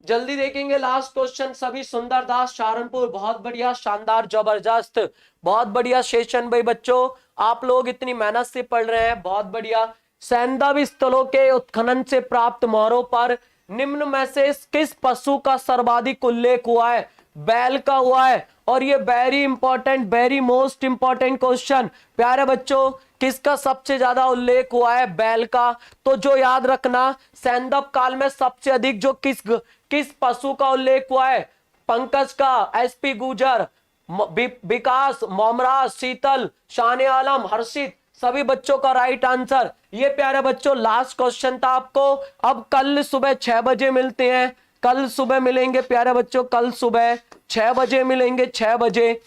[SPEAKER 1] जल्दी देखेंगे लास्ट क्वेश्चन सभी। सुंदरदास, सहारनपुर, बहुत बढ़िया, शानदार, जबरदस्त, बहुत बढ़िया सेशन भाई बच्चों, आप लोग इतनी मेहनत से पढ़ रहे हैं, बहुत बढ़िया। सैंधव स्थलों के उत्खनन से प्राप्त मोहरों पर निम्न में से किस पशु का सर्वाधिक उल्लेख हुआ है? बैल का हुआ है। और ये very important, very most important question प्यारे बच्चों, किसका सबसे ज्यादा उल्लेख हुआ है? बैल का। तो जो याद रखना, सैंधव काल में सबसे अधिक जो किस पशु का उल्लेख हुआ है? पंकज का, एसपी गुजर, विकास, मोमराज, शीतल, शान आलम, हर्षित, सभी बच्चों का राइट आंसर। ये प्यारे बच्चों लास्ट क्वेश्चन था आपको। अब कल सुबह 6 बजे मिलते हैं, कल सुबह मिलेंगे प्यारे बच्चों, कल सुबह 6 बजे मिलेंगे, 6 बजे।